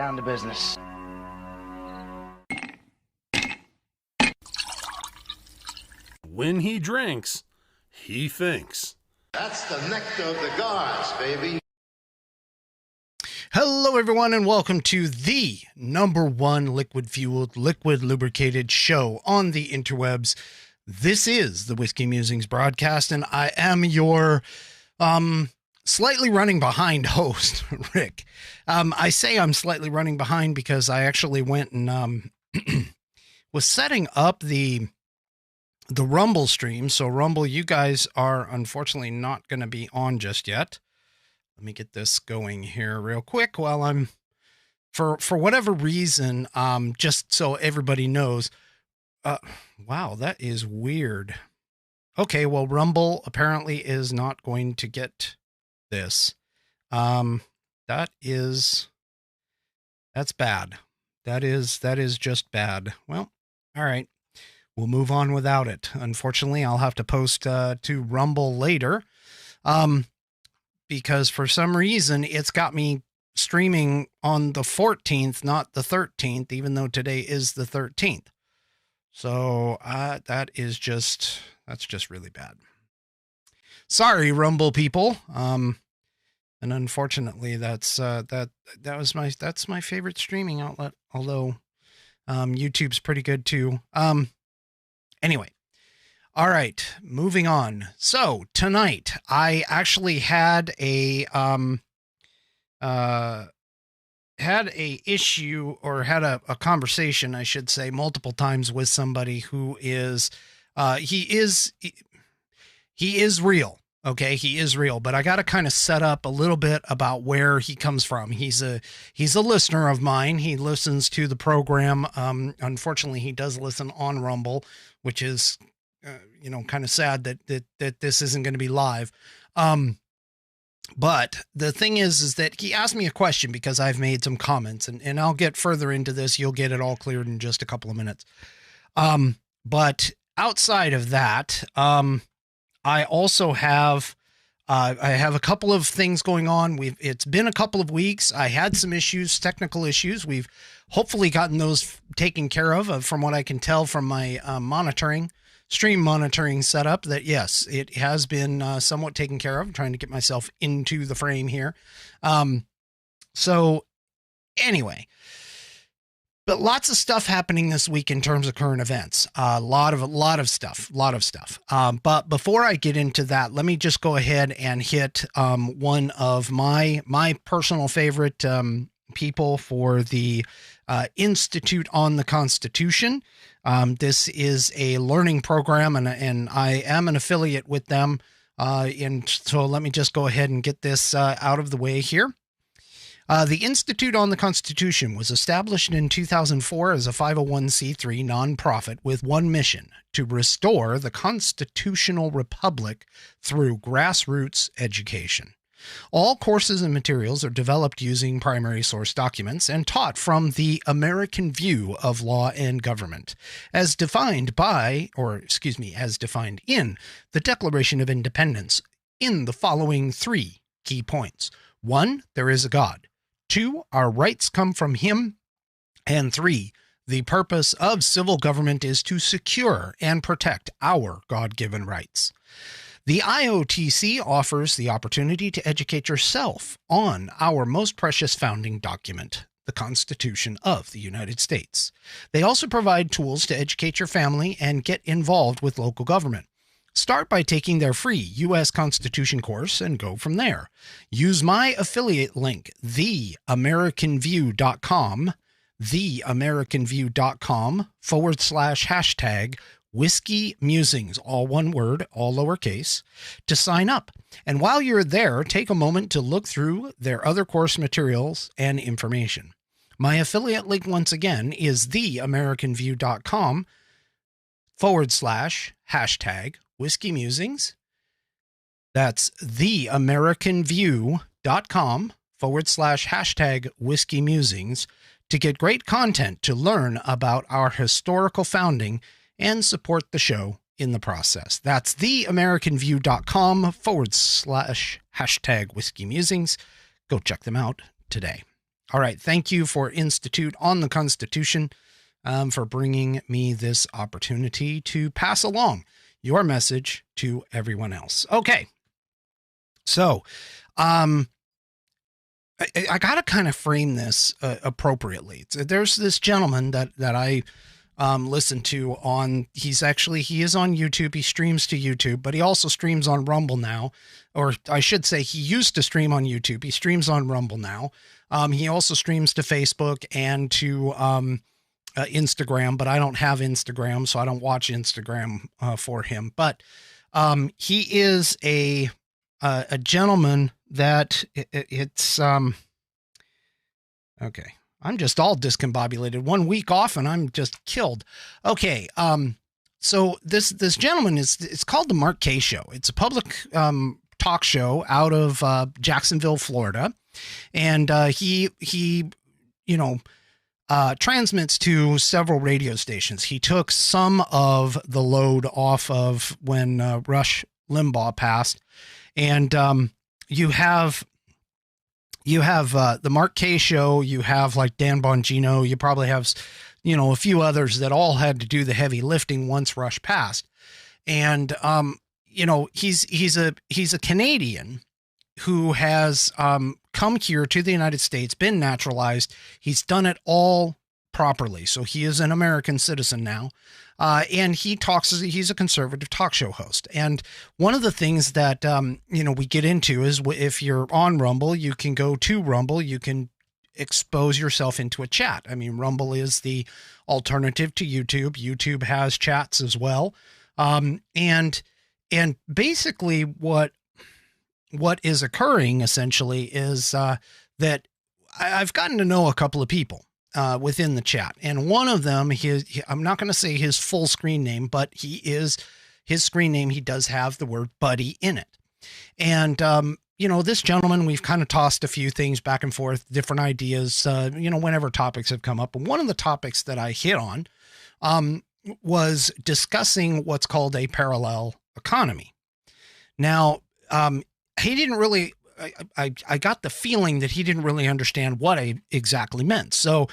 Down to business. When he drinks, he thinks. That's the nectar of the gods, baby. Hello, everyone, and welcome to the #1 liquid-fueled, liquid-lubricated show on the interwebs. This is the Whiskey Musings broadcast, and I am your slightly running behind host, Rick. I say I'm slightly running behind because I actually went and was setting up the Rumble stream. So Rumble, you guys are unfortunately not going to be on just yet. Let me get this going here real quick while I'm, for whatever reason, just so everybody knows. Wow, that is weird. Okay, well, Rumble apparently is not going to get this. That's bad. That is just bad. Well, all right. We'll move on without it. Unfortunately, I'll have to post to Rumble later. Because for some reason it's got me streaming on the 14th, not the 13th, even though today is the 13th. So that's just really bad. Sorry, Rumble people. And unfortunately, that's my favorite streaming outlet. Although YouTube's pretty good too. Anyway. All right, moving on. So tonight I actually had a issue, or had a conversation, I should say, multiple times with somebody who is he is real. Okay, he is real, but I got to kind of set up a little bit about where he comes from. He's a listener of mine. He listens to the program. Unfortunately, he does listen on Rumble, which is kind of sad that this isn't going to be live. But the thing is that he asked me a question because I've made some comments, and I'll get further into this. You'll get it all cleared in just a couple of minutes. But outside of that, I also have, I have a couple of things going on. It's been a couple of weeks. I had some issues, technical issues. We've hopefully gotten those taken care of, from what I can tell from my stream monitoring setup, that yes, it has been somewhat taken care of. I'm trying to get myself into the frame here. So anyway, but lots of stuff happening this week in terms of current events. A lot of stuff. But before I get into that, let me just go ahead and hit one of my personal favorite people for the Institute on the Constitution. This is a learning program, and I am an affiliate with them. And so let me just go ahead and get this out of the way here. The Institute on the Constitution was established in 2004 as a 501c3 nonprofit with one mission: to restore the constitutional republic through grassroots education. All courses and materials are developed using primary source documents and taught from the American view of law and government, as defined in the Declaration of Independence, in the following 3 key points. 1, there is a God. 2, our rights come from him. And 3, the purpose of civil government is to secure and protect our God-given rights. The IOTC offers the opportunity to educate yourself on our most precious founding document, the Constitution of the United States. They also provide tools to educate your family and get involved with local government. Start by taking their free U.S. Constitution course and go from there. Use my affiliate link, theamericanview.com, theamericanview.com/# Whiskey Musings, all one word, all lowercase, to sign up. And while you're there, take a moment to look through their other course materials and information. My affiliate link, once again, is theamericanview.com /# Whiskey Musings. That's theamericanview.com /# Whiskey Musings to get great content to learn about our historical founding and support the show in the process. That's theamericanview.com /# Whiskey Musings. Go check them out today. All right. Thank you for Institute on the Constitution for bringing me this opportunity to pass along your message to everyone else. Okay. So, I got to kind of frame this appropriately. There's this gentleman that I listen to on, he is on YouTube. He streams to YouTube, but he also streams on Rumble now, or I should say he used to stream on YouTube. He streams on Rumble now. He also streams to Facebook and to Instagram, but I don't have Instagram, so I don't watch Instagram for him. But he is a gentleman that it's okay. I'm just all discombobulated. 1 week off and I'm just killed. Okay. So this gentleman it's called the Mark Kaye Show. It's a public talk show out of Jacksonville, Florida. And he transmits to several radio stations. He took some of the load off of when Rush Limbaugh passed. And you have the Mark Kaye Show. You have like Dan Bongino. You probably have, a few others that all had to do the heavy lifting once Rush passed. And, he's a Canadian who has come here to the United States, been naturalized. He's done it all properly. So he is an American citizen now. And he's a conservative talk show host. And one of the things that, we get into is if you're on Rumble, you can go to Rumble, you can expose yourself into a chat. I mean, Rumble is the alternative to YouTube. YouTube has chats as well. And basically what is occurring essentially is, that I've gotten to know a couple of people within the chat. And one of them, I'm not going to say his full screen name, but his screen name, he does have the word buddy in it. And, this gentleman, we've kind of tossed a few things back and forth, different ideas, whenever topics have come up. And one of the topics that I hit on was discussing what's called a parallel economy. Now, he didn't really, I got the feeling that he didn't really understand what I exactly meant. So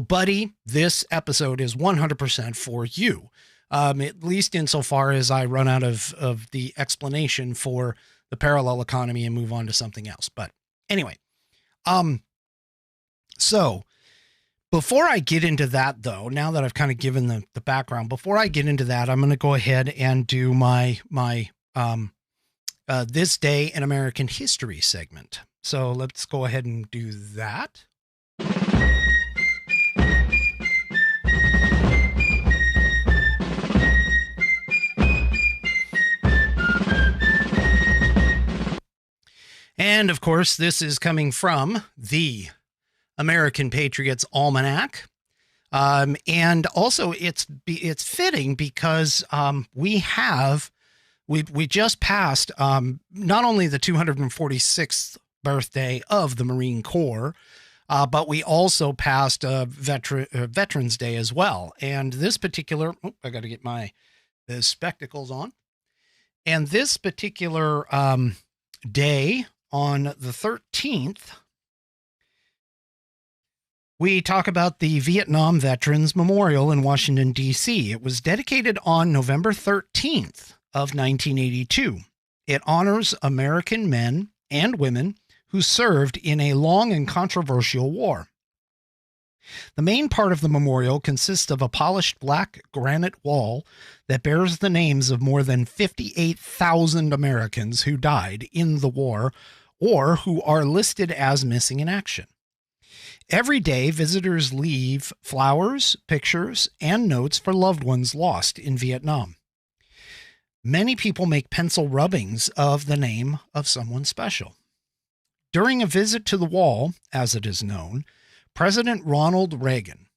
buddy, this episode is 100% for you. At least insofar as I run out of the explanation for the parallel economy and move on to something else. But anyway, so before I get into that though, now that I've kind of given the background, before I get into that, I'm going to go ahead and do my This Day in American History segment. So let's go ahead and do that. And of course, this is coming from the American Patriots Almanac. And also it's fitting because we just passed not only the 246th birthday of the Marine Corps, but we also passed Veterans Day as well. And this particular, I got to get the spectacles on. And this particular day on the 13th, we talk about the Vietnam Veterans Memorial in Washington, D.C. It was dedicated on November 13th of 1982. It honors American men and women who served in a long and controversial war. The main part of the memorial consists of a polished black granite wall that bears the names of more than 58,000 Americans who died in the war or who are listed as missing in action. Every day, visitors leave flowers, pictures, and notes for loved ones lost in Vietnam. Many people make pencil rubbings of the name of someone special. During a visit to the wall, as it is known, President Ronald Reagan,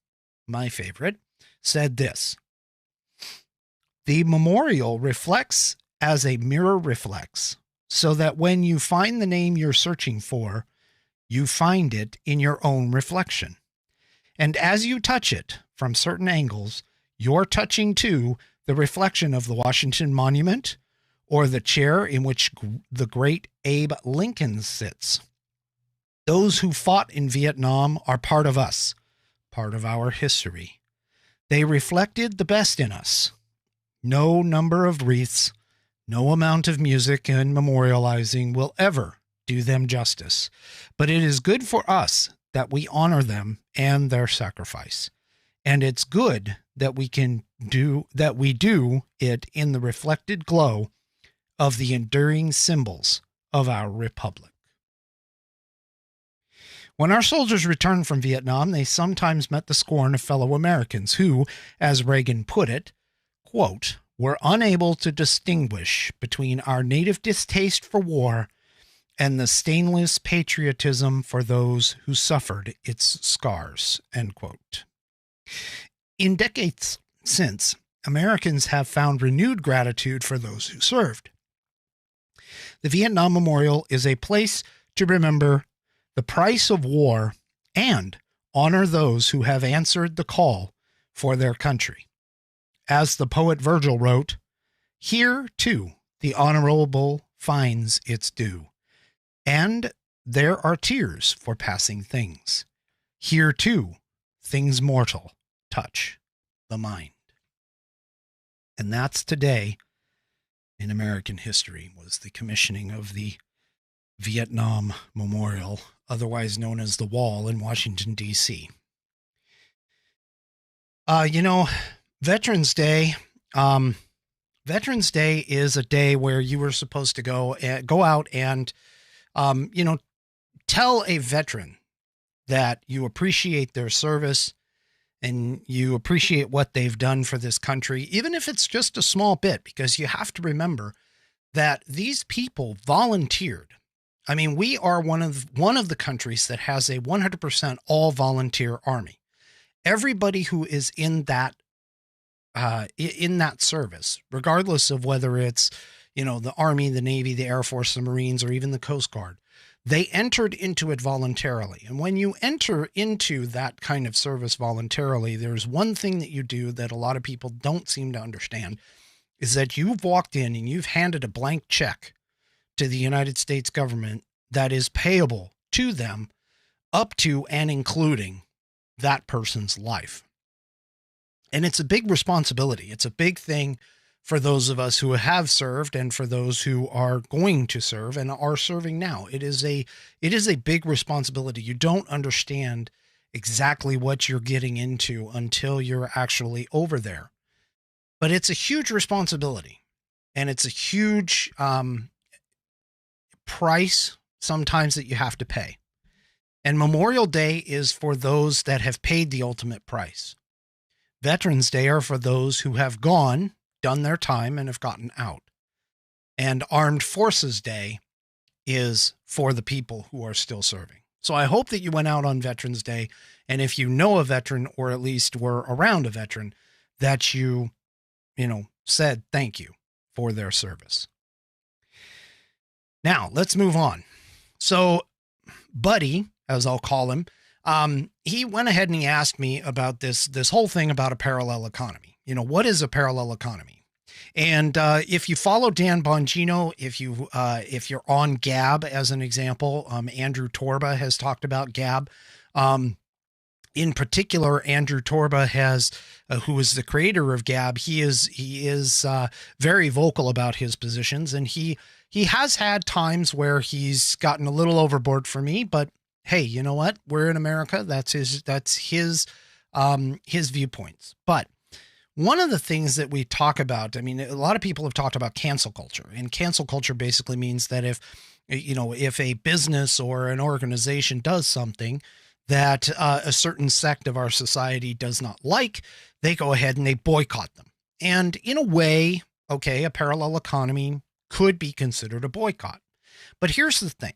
my favorite, said this: "The memorial reflects as a mirror reflects, so that when you find the name you're searching for, you find it in your own reflection. And as you touch it from certain angles, you're touching too the reflection of the Washington Monument or the chair in which the great Abe Lincoln sits. Those who fought in Vietnam are part of us, part of our history. They reflected the best in us. No number of wreaths, no amount of music and memorializing will ever do them justice, but it is good for us that we honor them and their sacrifice. And it's good that we do it in the reflected glow of the enduring symbols of our republic. When our soldiers returned from Vietnam, they sometimes met the scorn of fellow Americans who, as Reagan put it, quote, were unable to distinguish between our native distaste for war and the stainless patriotism for those who suffered its scars, end quote. In decades since, Americans have found renewed gratitude for those who served. The Vietnam Memorial is a place to remember the price of war and honor those who have answered the call for their country. As the poet Virgil wrote, "Here, too, the honorable finds its due, and there are tears for passing things. Here, too, things mortal touch the mind." And that's today in American history, was the commissioning of the Vietnam Memorial, otherwise known as the Wall in Washington, D.C. Veterans Day, Veterans Day is a day where you were supposed to go out and, tell a veteran that you appreciate their service and you appreciate what they've done for this country, even if it's just a small bit, because you have to remember that these people volunteered. I mean, we are one of the countries that has a 100% all volunteer army. Everybody who is in that service, regardless of whether it's, the Army, the Navy, the Air Force, the Marines, or even the Coast Guard, they entered into it voluntarily. And when you enter into that kind of service voluntarily, there's one thing that you do that a lot of people don't seem to understand, is that you've walked in and you've handed a blank check to the United States government that is payable to them up to and including that person's life. And it's a big responsibility. It's a big thing for those of us who have served and for those who are going to serve and are serving now. It is a big responsibility. You don't understand exactly what you're getting into until you're actually over there. But it's a huge responsibility, and it's a huge price sometimes that you have to pay. And Memorial Day is for those that have paid the ultimate price. Veterans Day are for those who have gone, done their time, and have gotten out. And Armed Forces Day is for the people who are still serving. So I hope that you went out on Veterans Day, and if you know a veteran, or at least were around a veteran, that you said thank you for their service. Now, let's move on. So, Buddy, as I'll call him, he went ahead and he asked me about this whole thing about a parallel economy. What is a parallel economy? And if you follow Dan Bongino, if you're on Gab as an example, Andrew Torba has talked about Gab. In particular, Andrew Torba has, who is the creator of Gab, he is very vocal about his positions, and he has had times where he's gotten a little overboard for me, but hey, you know what? We're in America. That's his viewpoints. But one of the things that we talk about, I mean, a lot of people have talked about cancel culture, and cancel culture basically means that if a business or an organization does something that a certain sect of our society does not like, they go ahead and they boycott them. And in a way, okay, a parallel economy could be considered a boycott. But here's the thing.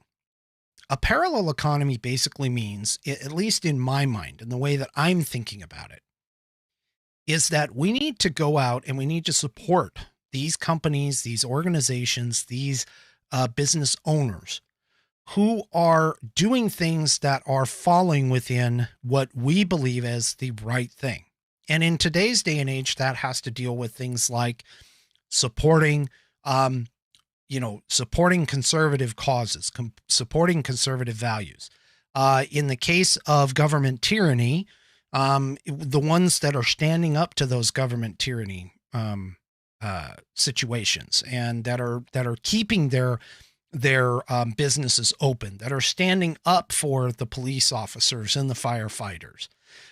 A parallel economy basically means, at least in my mind and the way that I'm thinking about it, is that we need to go out and we need to support these companies, these organizations, these business owners who are doing things that are falling within what we believe as the right thing. And in today's day and age, that has to deal with things like supporting supporting conservative causes, supporting conservative values, In the case of government tyranny, the ones that are standing up to those government tyranny situations and that are keeping their businesses open, that are standing up for the police officers and the firefighters,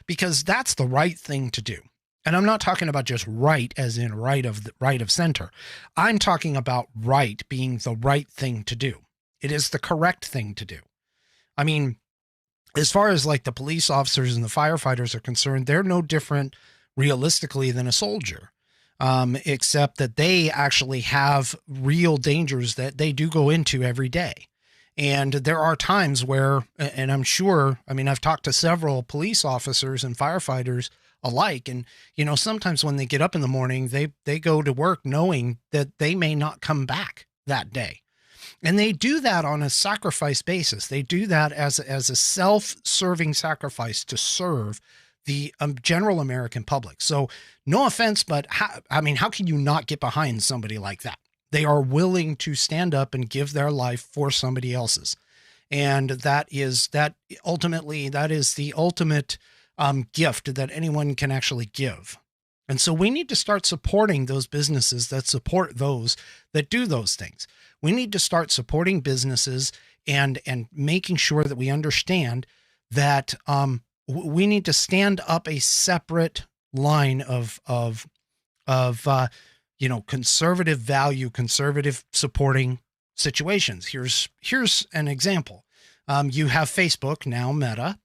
because that's the right thing to do. And I'm not talking about just right as in right of center. I'm talking about right being the right thing to do. It is the correct thing to do. I mean, as far as like the police officers and the firefighters are concerned, they're no different realistically than a soldier, except that they actually have real dangers that they do go into every day. And there are times where, and I'm sure, I mean, I've talked to several police officers and firefighters alike. And, you know, sometimes when they get up in the morning, they go to work knowing that they may not come back that day. And they do that on a sacrifice basis. They do that as a self-serving sacrifice to serve the general American public. So no offense, but how can you not get behind somebody like that? They are willing to stand up and give their life for somebody else's. And that is the ultimate gift that anyone can actually give. And so we need to start supporting those businesses that support those that do those things. We need to start supporting businesses and making sure that we understand that we need to stand up a separate line of conservative value, conservative supporting situations. Here's an example. You have Facebook, now Meta,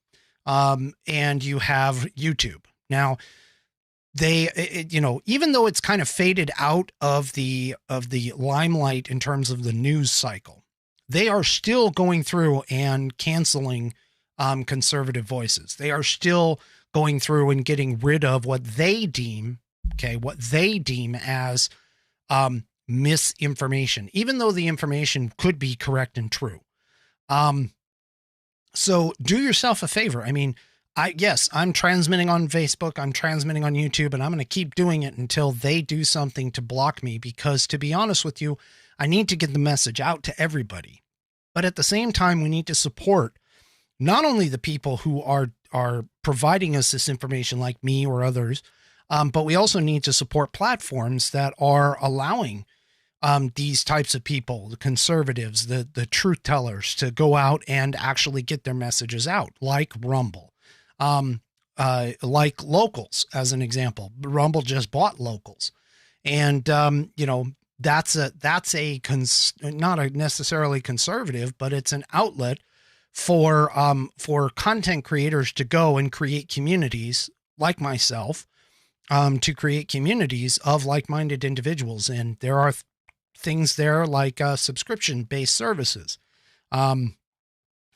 and you have YouTube. Now, even though it's kind of faded out of the limelight in terms of the news cycle, they are still going through and canceling conservative voices. They are still going through and getting rid of what they deem as misinformation, even though the information could be correct and true. So do yourself a favor. I mean, I'm transmitting on Facebook, I'm transmitting on YouTube, and I'm going to keep doing it until they do something to block me, because to be honest with you, I need to get the message out to everybody. But at the same time, we need to support not only the people who are providing us this information like me or others, but we also need to support platforms that are allowing these types of people, the conservatives, the truth tellers, to go out and actually get their messages out, like Rumble, like Locals, as an example. Rumble just bought Locals. And, that's not a necessarily conservative, but it's an outlet for content creators to go and create communities like myself, to create communities of like-minded individuals. And there are things there like subscription-based services. I'll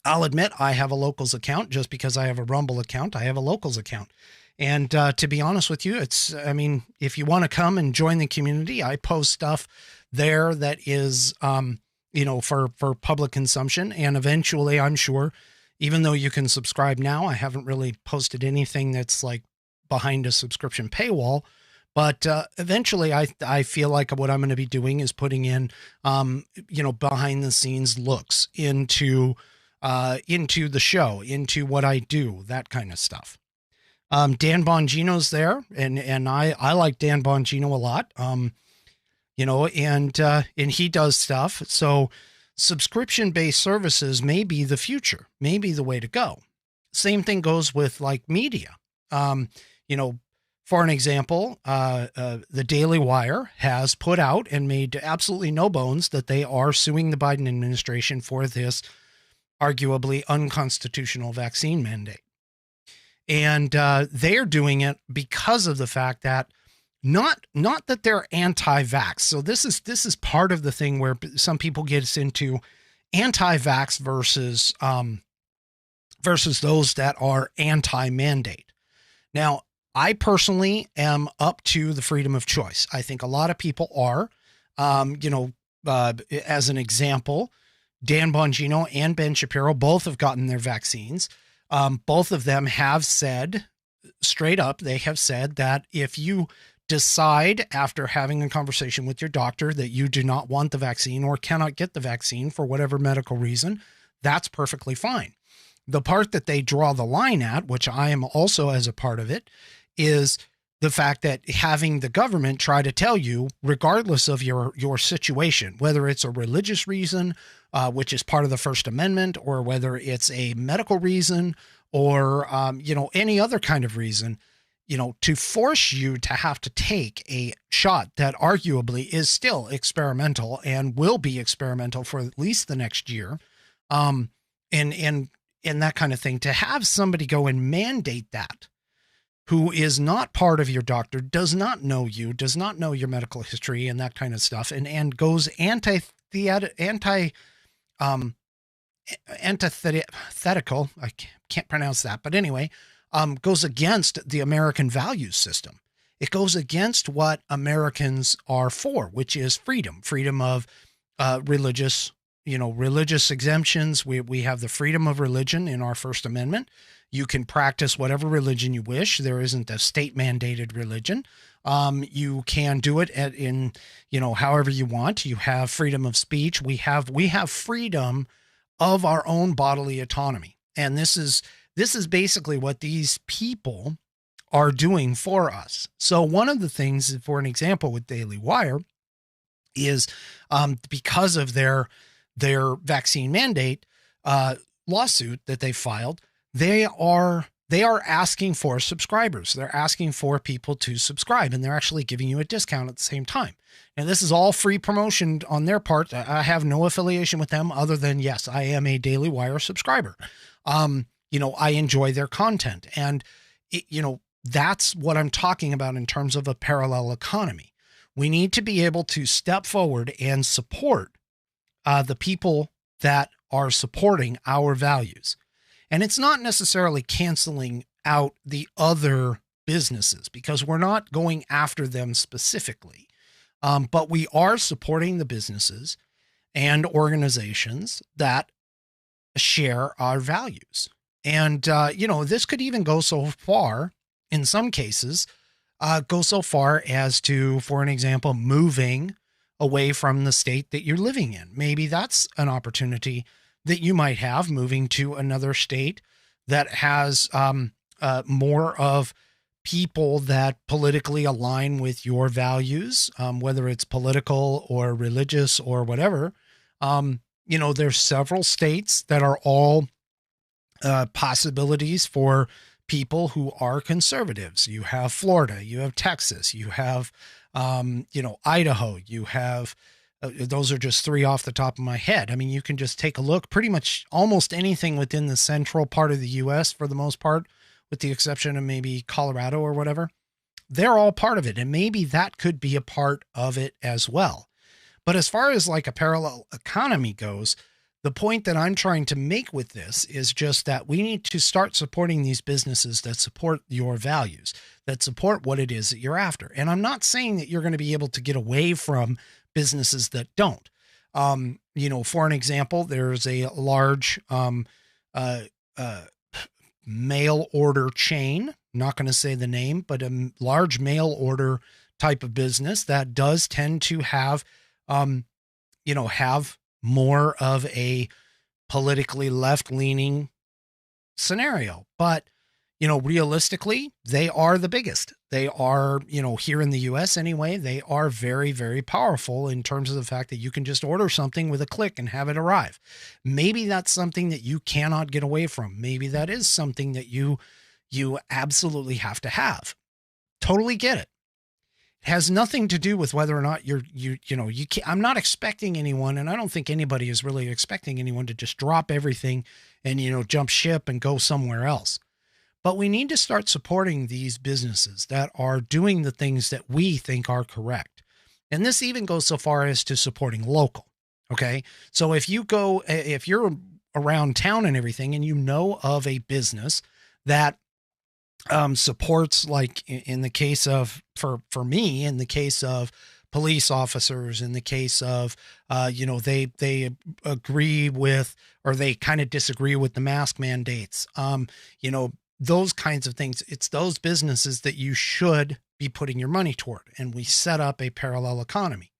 admit I have a Locals account. Just because I have a Rumble account, I have a Locals account. And to be honest with you, if you want to come and join the community, I post stuff there that is, for public consumption. And eventually, I'm sure, even though you can subscribe now, I haven't really posted anything that's like behind a subscription paywall. But eventually, I feel like what I'm going to be doing is putting in, behind the scenes looks into the show, into what I do, that kind of stuff. Dan Bongino's there, and I like Dan Bongino a lot. And he does stuff. So subscription-based services may be the future, may be the way to go. Same thing goes with like media. For an example, the Daily Wire has put out and made absolutely no bones that they are suing the Biden administration for this arguably unconstitutional vaccine mandate. And they're doing it because of the fact that not that they're anti-vax. So this is part of the thing where some people get into anti-vax versus those that are anti-mandate. Now, I personally am up to the freedom of choice. I think a lot of people are. As an example, Dan Bongino and Ben Shapiro both have gotten their vaccines. Both of them have said straight up, they have said that if you decide after having a conversation with your doctor that you do not want the vaccine or cannot get the vaccine for whatever medical reason, that's perfectly fine. The part that they draw the line at, which I am also as a part of it, is the fact that having the government try to tell you, regardless of your situation, whether it's a religious reason, which is part of the First Amendment, or whether it's a medical reason, or any other kind of reason, to force you to have to take a shot that arguably is still experimental and will be experimental for at least the next year, and that kind of thing, to have somebody go and mandate that, who is not part of your doctor, does not know you, does not know your medical history and that kind of stuff, and goes antithetical. I can't pronounce that, but anyway, goes against the American value system. It goes against what Americans are for, which is freedom of religious exemptions. We have the freedom of religion in our First Amendment. You can practice whatever religion you wish. There isn't a state mandated religion. You can do it in however you want. You have freedom of speech. We have freedom of our own bodily autonomy. And this is basically what these people are doing for us. So one of the things, for an example with Daily Wire, is because of their vaccine mandate lawsuit that they filed, they are asking for subscribers. They're asking for people to subscribe, and they're actually giving you a discount at the same time. And this is all free promotion on their part. I have no affiliation with them other than, yes, I am a Daily Wire subscriber. I enjoy their content, and that's what I'm talking about in terms of a parallel economy. We need to be able to step forward and support the people that are supporting our values. And it's not necessarily canceling out the other businesses, because we're not going after them specifically. But we are supporting the businesses and organizations that share our values. And, this could even go so far, in some cases, as to, for an example, moving away from the state that you're living in. Maybe that's an opportunity that you might have, moving to another state that has more of people that politically align with your values, whether it's political or religious or whatever. There's several states that are all possibilities for people who are conservatives. You have Florida, you have Texas, you have, Idaho, you have, those are just three off the top of my head. I mean, you can just take a look, pretty much almost anything within the central part of the U.S. for the most part, with the exception of maybe Colorado or whatever. They're all part of it. And maybe that could be a part of it as well. But as far as like a parallel economy goes, the point that I'm trying to make with this is just that we need to start supporting these businesses that support your values, that support what it is that you're after. And I'm not saying that you're going to be able to get away from businesses that don't. For an example, there's a large mail order chain, not going to say the name, but a large mail order type of business that does tend to have, have more of a politically left-leaning scenario. But, realistically, they are the biggest. They are, here in the US anyway, they are very, very powerful in terms of the fact that you can just order something with a click and have it arrive. Maybe that's something that you cannot get away from. Maybe that is something that you absolutely have to have. Totally get it. It has nothing to do with whether or not you can't. I'm not expecting anyone, and I don't think anybody is really expecting anyone to just drop everything and, jump ship and go somewhere else. But we need to start supporting these businesses that are doing the things that we think are correct. And this even goes so far as to supporting local. Okay. So if you're around town and everything, and you know of a business that supports, like in the case of, for me, in the case of police officers, in the case of, they agree with, or they kind of disagree with the mask mandates, those kinds of things. It's those businesses that you should be putting your money toward. And we set up a parallel economy.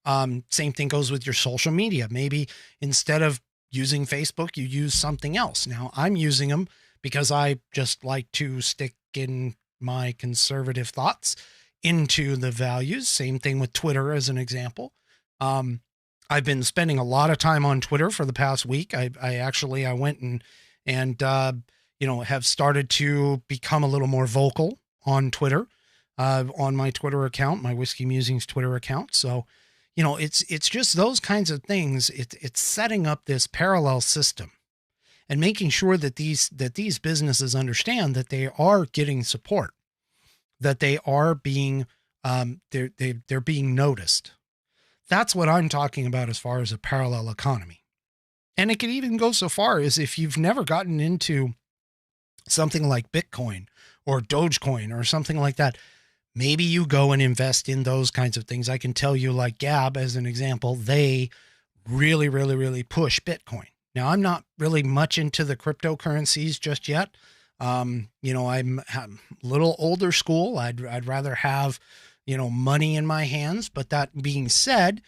Same thing goes with your social media. Maybe instead of using Facebook, you use something else. Now I'm using them because I just like to stick in my conservative thoughts into the values. Same thing with Twitter as an example. I've been spending a lot of time on Twitter for the past week. I went and have started to become a little more vocal on Twitter, on my Twitter account, my Whiskey Musings Twitter account. So, it's just those kinds of things. It's setting up this parallel system and making sure that these businesses understand that they are getting support, that they are being they're being noticed. That's what I'm talking about as far as a parallel economy. And it could even go so far as if you've never gotten into something like Bitcoin or Dogecoin or something like that, maybe you go and invest in those kinds of things. I can tell you, like Gab, as an example, they really, really, really push Bitcoin. Now, I'm not really much into the cryptocurrencies just yet. I'm a little older school. I'd rather have, money in my hands. But that being said,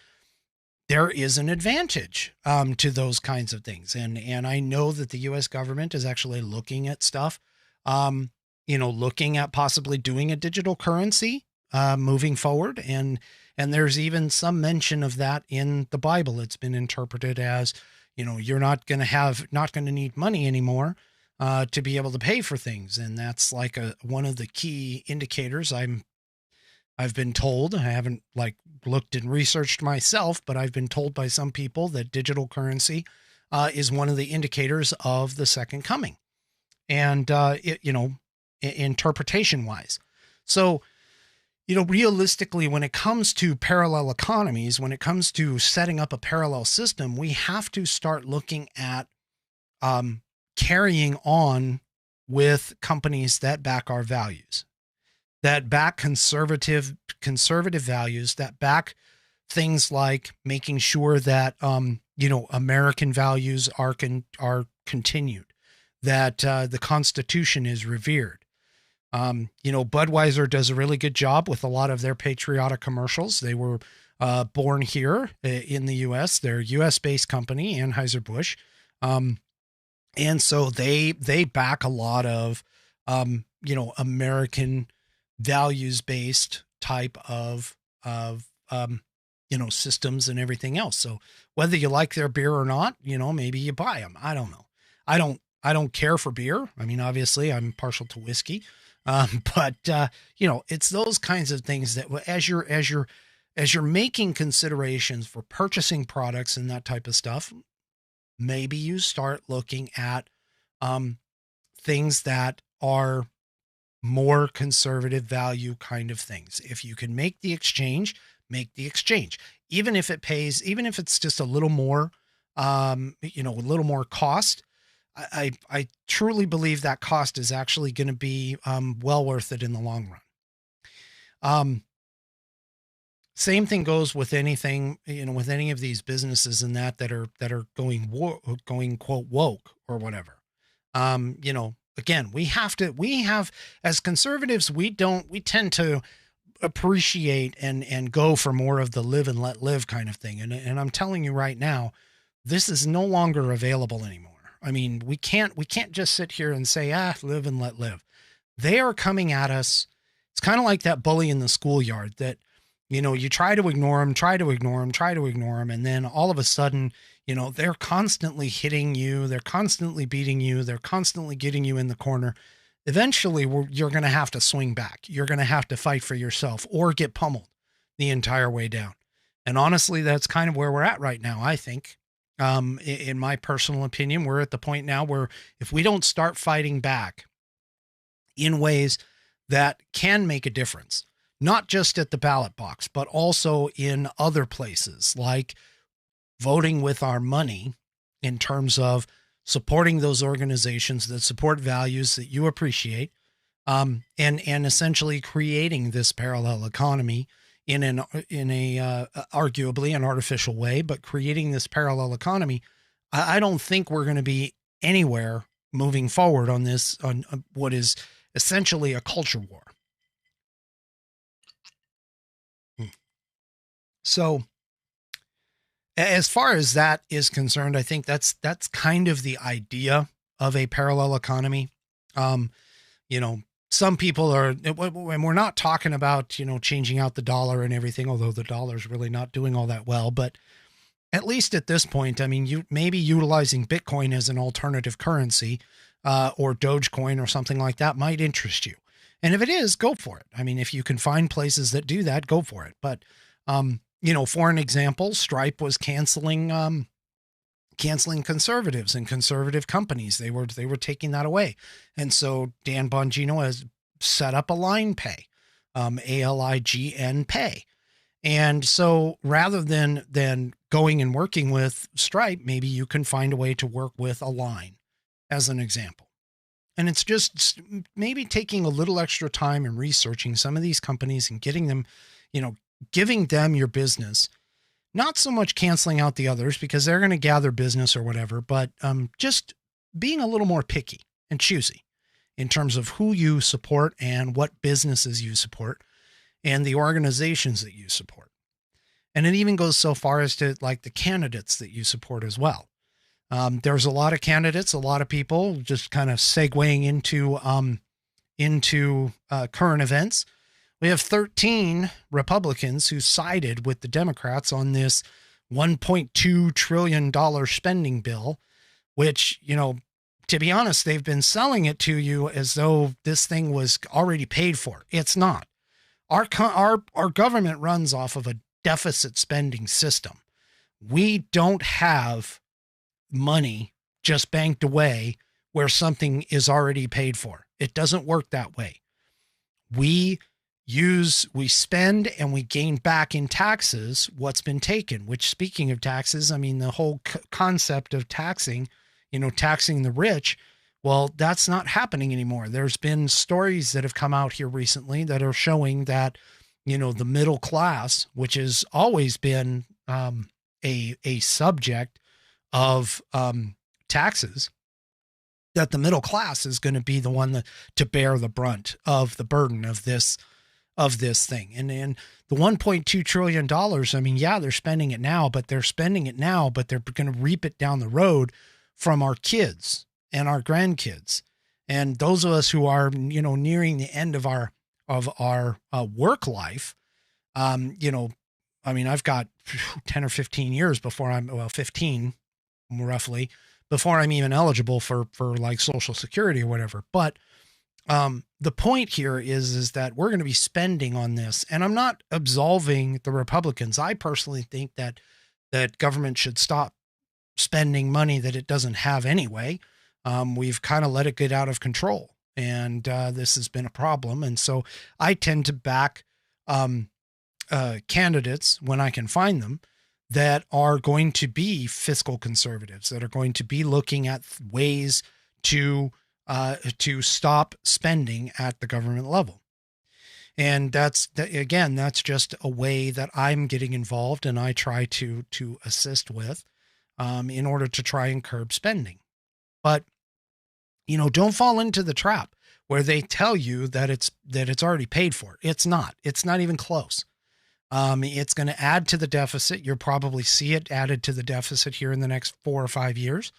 there is an advantage to those kinds of things. And I know that the U.S. government is actually looking at stuff, looking at possibly doing a digital currency moving forward. And there's even some mention of that in the Bible. It's been interpreted as, you're not going to need money anymore to be able to pay for things. And that's like one of the key indicators I've been told. I haven't looked and researched myself, but I've been told by some people that digital currency is one of the indicators of the second coming, and interpretation wise. So, realistically, when it comes to parallel economies, when it comes to setting up a parallel system, we have to start looking at carrying on with companies that back our values, that back conservative values, that back things like making sure that, American values are continued, that the Constitution is revered. Budweiser does a really good job with a lot of their patriotic commercials. They were born here in the U.S. They're a U.S.-based company, Anheuser-Busch. And so they back a lot of, American values-based type of systems and everything else. So whether you like their beer or not, maybe you buy them. I don't know. I don't care for beer. I mean, obviously I'm partial to whiskey. But it's those kinds of things that as you're making considerations for purchasing products and that type of stuff, maybe you start looking at, things that are more conservative value kind of things. If you can make the exchange, even if it pays, even if it's just a little more, a little more cost. I truly believe that cost is actually going to be well worth it in the long run. Same thing goes with anything, with any of these businesses and that are going quote woke or whatever. Again, we have as conservatives, we tend to appreciate and go for more of the live and let live kind of thing. And I'm telling you right now, this is no longer available anymore. I mean, we can't just sit here and say, live and let live. They are coming at us. It's kind of like that bully in the schoolyard that, you try to ignore them. And then all of a sudden, they're constantly hitting you. They're constantly beating you. They're constantly getting you in the corner. Eventually you're going to have to swing back. You're going to have to fight for yourself or get pummeled the entire way down. And honestly, that's kind of where we're at right now. I think, in my personal opinion, we're at the point now where if we don't start fighting back in ways that can make a difference, not just at the ballot box, but also in other places like voting with our money in terms of supporting those organizations that support values that you appreciate, and essentially creating this parallel economy in a arguably an artificial way, but creating this parallel economy. I don't think we're going to be anywhere moving forward on this, on what is essentially a culture war. So As far as that is concerned, I think that's kind of the idea of a parallel economy. Um, you know, some people are, and we're not talking about, changing out the dollar and everything, although the dollar's really not doing all that well. But at least at this point, I mean, you maybe utilizing Bitcoin as an alternative currency, or Dogecoin or something like that might interest you. And if it is, go for it. I mean, if you can find places that do that, go for it. But, for an example, Stripe was canceling conservatives and conservative companies. They were taking that away. And so Dan Bongino has set up Align Pay, ALIGN Pay. And so rather than going and working with Stripe, maybe you can find a way to work with Align as an example. And it's just maybe taking a little extra time and researching some of these companies and getting them, giving them your business. Not so much canceling out the others because they're going to gather business or whatever, but just being a little more picky and choosy in terms of who you support and what businesses you support and the organizations that you support. And it even goes so far as to like the candidates that you support as well. There's a lot of candidates, a lot of people just kind of segueing into current events. We have 13 Republicans who sided with the Democrats on this $1.2 trillion spending bill, which, to be honest, they've been selling it to you as though this thing was already paid for. It's not. Our government runs off of a deficit spending system. We don't have money just banked away where something is already paid for. It doesn't work that way. We spend and we gain back in taxes what's been taken, which, speaking of taxes, I mean, the whole concept of taxing the rich, well, that's not happening anymore. There's been stories that have come out here recently that are showing that, the middle class, which has always been a subject of taxes, that the middle class is going to be the one to bear the brunt of the burden of this thing. And the $1.2 trillion, I mean, yeah, they're spending it now, but they're going to reap it down the road from our kids and our grandkids. And those of us who are, nearing the end of our work life, I mean, I've got 10 or 15 years before 15 roughly, before I'm even eligible for like Social Security or whatever. But the point here is that we're going to be spending on this, and I'm not absolving the Republicans. I personally think that government should stop spending money that it doesn't have anyway. We've kind of let it get out of control, and this has been a problem. And so I tend to back candidates when I can find them that are going to be fiscal conservatives, that are going to be looking at ways to stop spending at the government level. And that's just a way that I'm getting involved and I try to assist with in order to try and curb spending. But, don't fall into the trap where they tell you that it's already paid for. It's not even close. It's going to add to the deficit. You'll probably see it added to the deficit here in the next 4 or 5 years.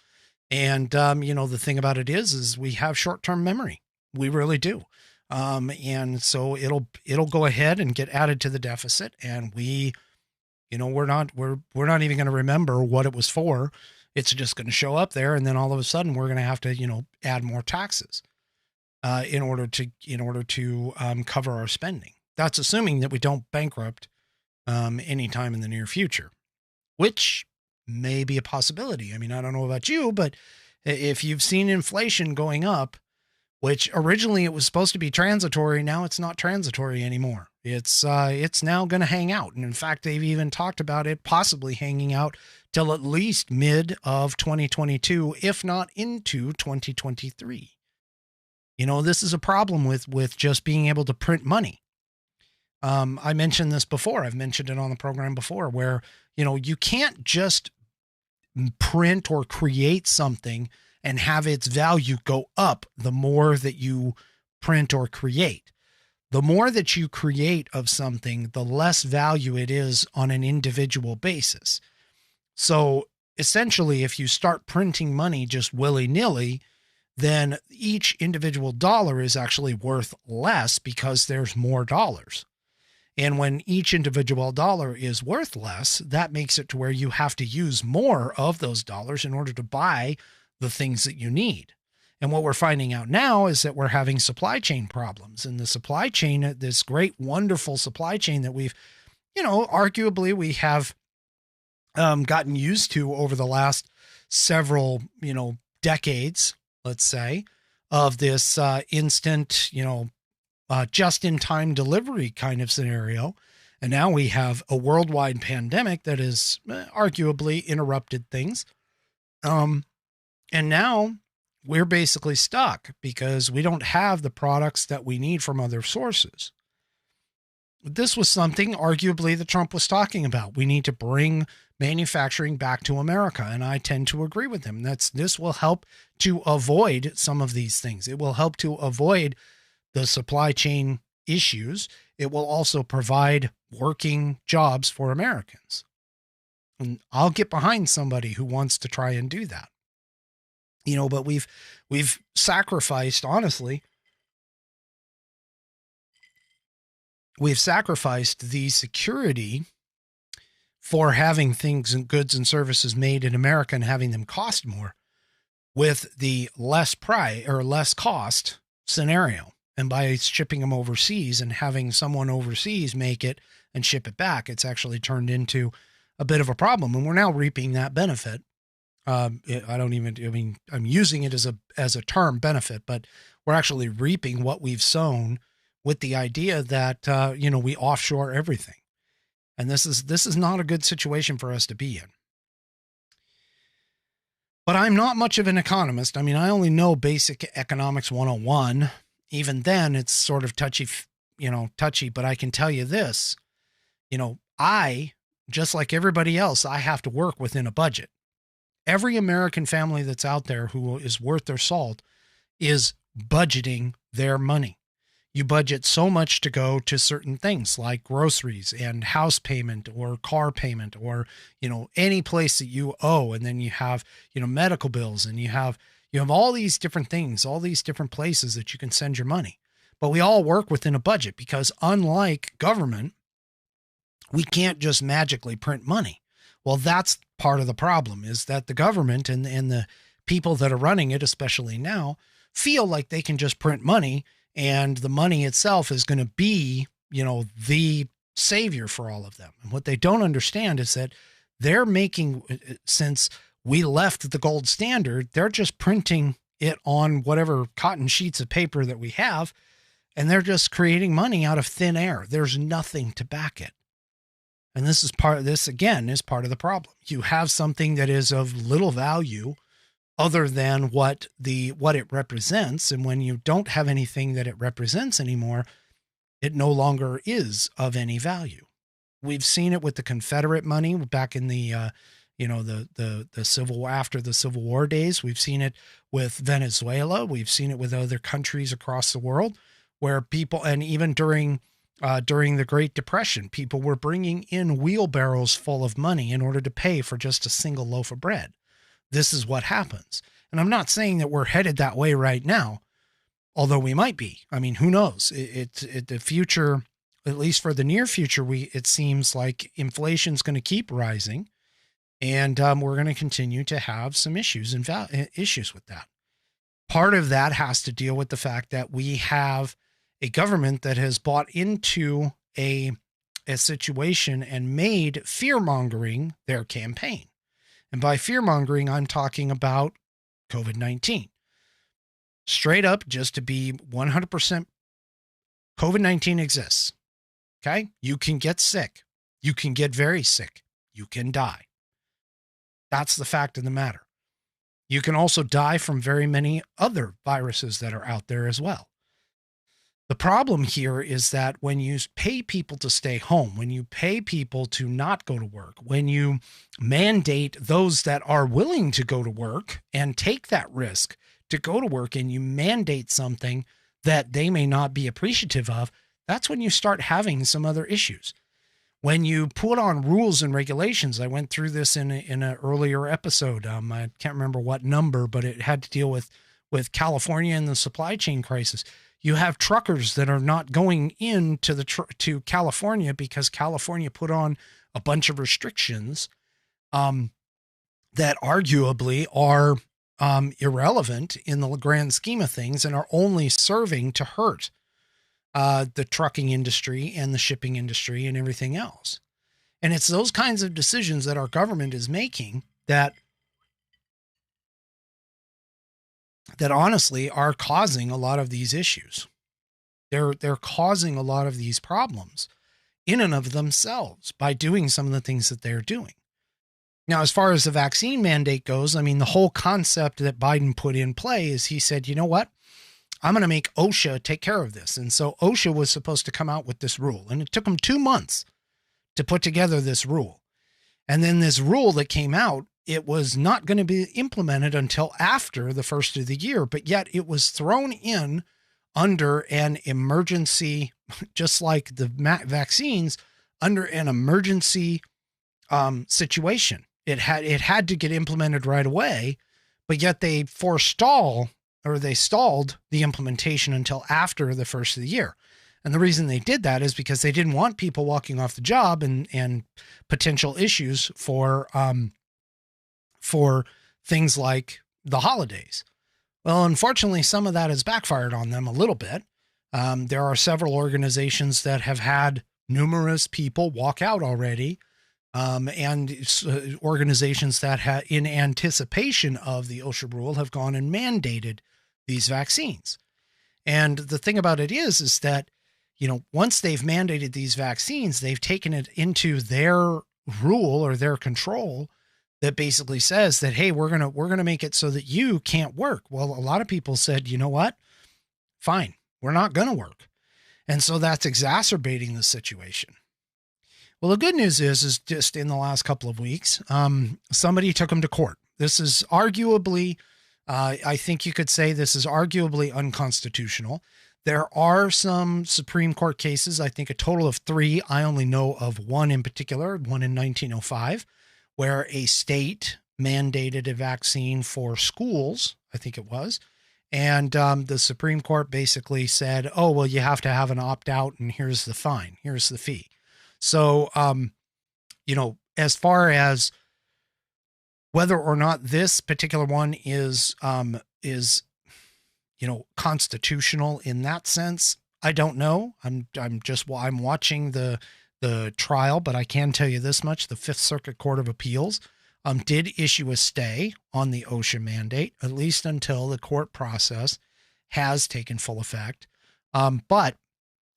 And, the thing about it is we have short-term memory. We really do. And so it'll go ahead and get added to the deficit. And we're not even going to remember what it was for. It's just going to show up there. And then all of a sudden we're going to have to, add more taxes, in order to cover our spending. That's assuming that we don't bankrupt, anytime in the near future, which may be a possibility. I mean, I don't know about you, but if you've seen inflation going up, which originally it was supposed to be transitory, now it's not transitory anymore. It's now going to hang out. And in fact, they've even talked about it possibly hanging out till at least mid of 2022, if not into 2023. This is a problem with just being able to print money. I mentioned this before. I've mentioned it on the program before where, you can't just print or create something and have its value go up the more that you print or create. The more that you create of something, the less value it is on an individual basis. So essentially, if you start printing money just willy-nilly, then each individual dollar is actually worth less because there's more dollars. And when each individual dollar is worth less, that makes it to where you have to use more of those dollars in order to buy the things that you need. And what we're finding out now is that we're having supply chain problems. And the supply chain, this great, wonderful supply chain that we've, arguably we have gotten used to over the last several, decades, let's say, of this instant, just-in-time delivery kind of scenario. And now we have a worldwide pandemic that has arguably interrupted things. And now we're basically stuck because we don't have the products that we need from other sources. This was something arguably that Trump was talking about. We need to bring manufacturing back to America. And I tend to agree with him. This will help to avoid some of these things. It will help to avoid the supply chain issues. It will also provide working jobs for Americans. And I'll get behind somebody who wants to try and do that. But we've sacrificed, honestly, we've sacrificed the security for having things and goods and services made in America and having them cost more with the less price or less cost scenario. And by shipping them overseas and having someone overseas make it and ship it back, it's actually turned into a bit of a problem. And we're now reaping that benefit. I'm using it as a term, benefit, but we're actually reaping what we've sown with the idea that, we offshore everything. And this is not a good situation for us to be in. But I'm not much of an economist. I mean, I only know basic economics 101. Even then it's sort of touchy, but I can tell you this, I, just like everybody else, I have to work within a budget. Every American family that's out there who is worth their salt is budgeting their money. You budget so much to go to certain things like groceries and house payment or car payment or, any place that you owe. And then you have, medical bills, and you have all these different things, all these different places that you can send your money. But we all work within a budget because unlike government, we can't just magically print money. Well, that's part of the problem, is that the government and the people that are running it, especially now, feel like they can just print money, and the money itself is going to be, the savior for all of them. And what they don't understand is that they're making, since we left the gold standard, they're just printing it on whatever cotton sheets of paper that we have, and they're just creating money out of thin air. There's nothing to back it. And this is part of the problem. You have something that is of little value other than what it represents. And when you don't have anything that it represents anymore, it no longer is of any value. We've seen it with the Confederate money back in the after the Civil War days. We've seen it with Venezuela. We've seen it with other countries across the world where people, and even during the Great Depression, people were bringing in wheelbarrows full of money in order to pay for just a single loaf of bread. This is what happens. And I'm not saying that we're headed that way right now, although we might be. I mean, who knows? The future, at least for the near future, it seems like inflation's going to keep rising, and we're going to continue to have some issues with that. Part of that has to deal with the fact that we have a government that has bought into a situation and made fear-mongering their campaign. And by fear-mongering, I'm talking about COVID-19. Straight up, just to be 100%, COVID-19 exists. Okay? You can get sick. You can get very sick. You can die. That's the fact of the matter. You can also die from very many other viruses that are out there as well. The problem here is that when you pay people to stay home, when you pay people to not go to work, when you mandate those that are willing to go to work and take that risk to go to work, and you mandate something that they may not be appreciative of, that's when you start having some other issues. When you put on rules and regulations, I went through this in an earlier episode. I can't remember what number, but it had to deal with California and the supply chain crisis. You have truckers that are not going into to California because California put on a bunch of restrictions that arguably are irrelevant in the grand scheme of things and are only serving to hurt the trucking industry and the shipping industry and everything else. And it's those kinds of decisions that our government is making that honestly are causing a lot of these issues. They're causing a lot of these problems in and of themselves by doing some of the things that they're doing. Now, as far as the vaccine mandate goes, I mean, the whole concept that Biden put in play is he said, you know what? I'm going to make OSHA take care of this. And so OSHA was supposed to come out with this rule, and it took them 2 months to put together this rule. And then this rule that came out, it was not going to be implemented until after the first of the year, but yet it was thrown in under an emergency, just like the vaccines, under an emergency situation. It had to get implemented right away, but yet they stalled the implementation until after the first of the year. And the reason they did that is because they didn't want people walking off the job and potential issues for things like the holidays. Well, unfortunately, some of that has backfired on them a little bit. There are several organizations that have had numerous people walk out already, and organizations that in anticipation of the OSHA rule have gone and mandated these vaccines. And the thing about it is that, you know, once they've mandated these vaccines, they've taken it into their rule or their control that basically says that, hey, we're going to make it so that you can't work. Well, a lot of people said, you know what? Fine, we're not going to work. And so that's exacerbating the situation. Well, the good news is just in the last couple of weeks, somebody took them to court. This is arguably, I think you could say this is arguably unconstitutional. There are some Supreme Court cases, I think a total of 3. I only know of one in particular, one in 1905, where a state mandated a vaccine for schools, I think it was. And the Supreme Court basically said, oh, well, you have to have an opt-out, and here's the fine, here's the fee. So, you know, as far as whether or not this particular one is, you know, constitutional in that sense, I don't know. I'm watching the trial, but I can tell you this much: the Fifth Circuit Court of Appeals did issue a stay on the OSHA mandate, at least until the court process has taken full effect. But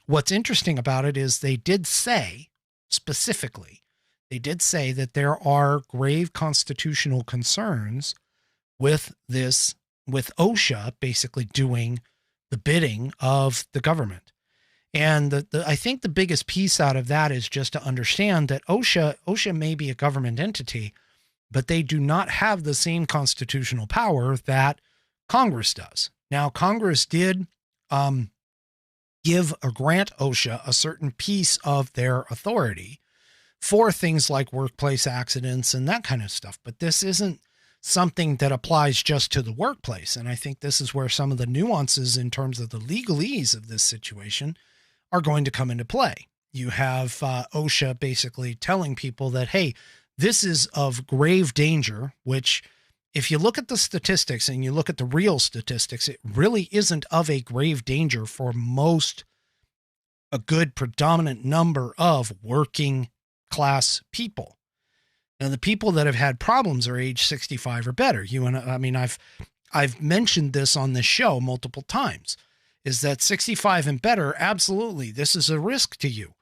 what's interesting about it is they did say specifically, that there are grave constitutional concerns with this, with OSHA basically doing the bidding of the government. And I think the biggest piece out of that is just to understand that OSHA may be a government entity, but they do not have the same constitutional power that Congress does. Now, Congress did grant OSHA a certain piece of their authority for things like workplace accidents and that kind of stuff. But this isn't something that applies just to the workplace. And I think this is where some of the nuances in terms of the legalese of this situation are going to come into play. You have OSHA basically telling people that, hey, this is of grave danger, which if you look at the statistics and you look at the real statistics, it really isn't of a grave danger for a good predominant number of working class people. Now, the people that have had problems are age 65 or better. I've mentioned this on this show multiple times, is that 65 and better, absolutely, this is a risk to you.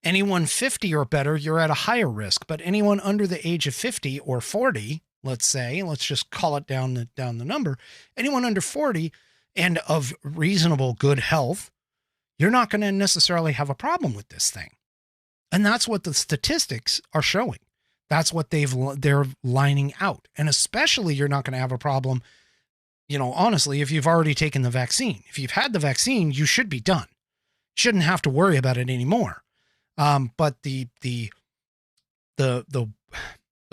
Anyone 50 or better, you're at a higher risk, but anyone under the age of 50 or 40, let's just call it down the number, anyone under 40 and of reasonable good health, you're not going to necessarily have a problem with this thing. And that's what the statistics are showing. That's what they're lining out. And especially you're not going to have a problem, you know, honestly, if you've already taken the vaccine. If you've had the vaccine, you should be done. Shouldn't have to worry about it anymore. But the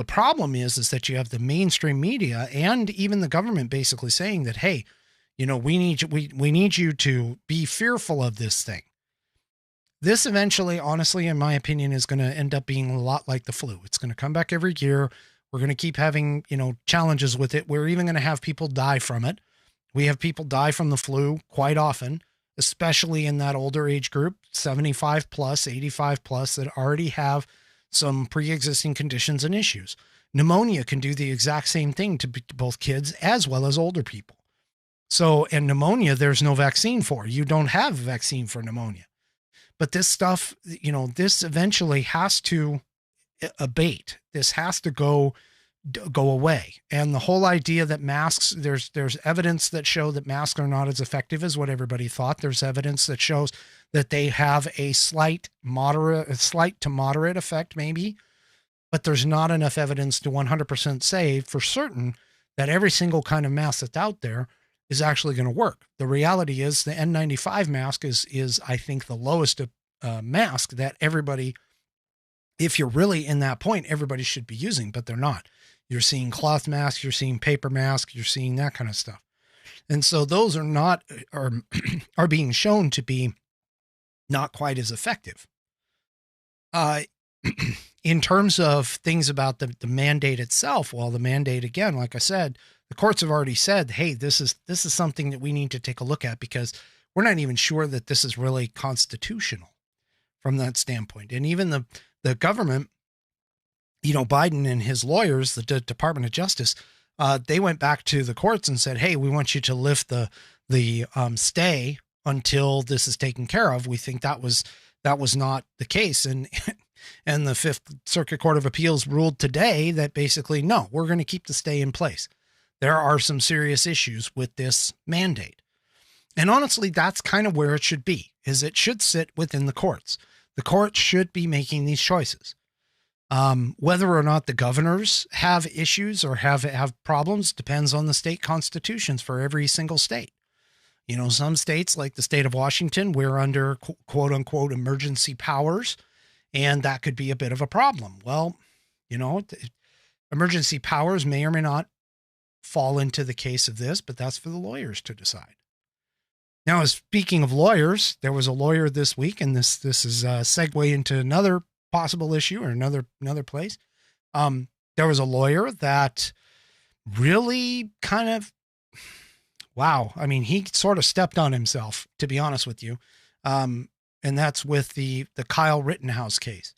problem is that you have the mainstream media and even the government basically saying that, hey, we need you to be fearful of this thing. This eventually, honestly, in my opinion, is going to end up being a lot like the flu. It's going to come back every year. We're going to keep having, challenges with it. We're even going to have people die from it. We have people die from the flu quite often, especially in that older age group, 75 plus, 85 plus, that already have some pre-existing conditions and issues. Pneumonia can do the exact same thing to both kids as well as older people. So, and pneumonia, there's no vaccine for. You don't have a vaccine for pneumonia. But this stuff, this eventually has to abate. This has to go away. And the whole idea that masks, there's evidence that show that masks are not as effective as what everybody thought. There's evidence that shows that they have a slight to moderate effect, maybe, but there's not enough evidence to 100% say for certain that every single kind of mask that's out there is actually going to work. The reality is the N95 mask is I think the lowest mask that everybody, if you're really in that point, everybody should be using, but they're not. You're seeing cloth masks, you're seeing paper masks, you're seeing that kind of stuff. And so those are being shown to be not quite as effective. In terms of things about the mandate itself, well, the mandate, again, like I said, the courts have already said, hey, this is something that we need to take a look at because we're not even sure that this is really constitutional from that standpoint. And even the government, Biden and his lawyers, the Department of Justice, they went back to the courts and said, hey, we want you to lift the stay until this is taken care of. We think that was not the case. And the Fifth Circuit Court of Appeals ruled today that basically, no, we're going to keep the stay in place. There are some serious issues with this mandate. And honestly, that's kind of where it should be, is it should sit within the courts. The courts should be making these choices. Whether or not the governors have issues or have problems depends on the state constitutions for every single state. Some states, like the state of Washington, we're under quote unquote emergency powers, and that could be a bit of a problem. Well, emergency powers may or may not fall into the case of this, but that's for the lawyers to decide. Now, speaking of lawyers, there was a lawyer this week, and this is a segue into another possible issue or another place. There was a lawyer that really kind of, wow. I mean, he sort of stepped on himself, to be honest with you. And that's with the Kyle Rittenhouse case.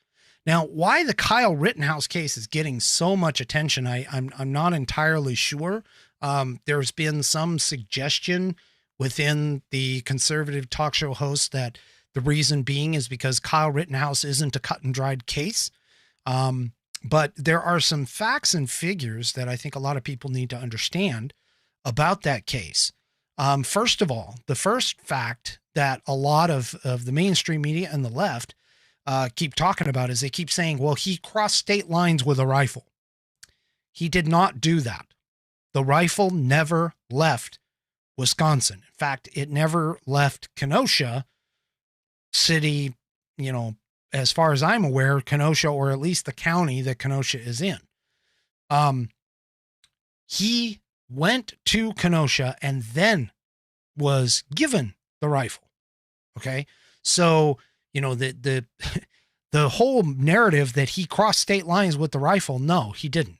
Now, why the Kyle Rittenhouse case is getting so much attention, I'm not entirely sure. There's been some suggestion within the conservative talk show hosts that the reason being is because Kyle Rittenhouse isn't a cut and dried case. But there are some facts and figures that I think a lot of people need to understand about that case. First of all, the first fact that a lot of the mainstream media and the left keep talking about is they keep saying, well, he crossed state lines with a rifle. He did not do that. The rifle never left Wisconsin. In fact, it never left Kenosha City, as far as I'm aware, Kenosha, or at least the county that Kenosha is in. He went to Kenosha and then was given the rifle. Okay. So, the whole narrative that he crossed state lines with the rifle, no, he didn't.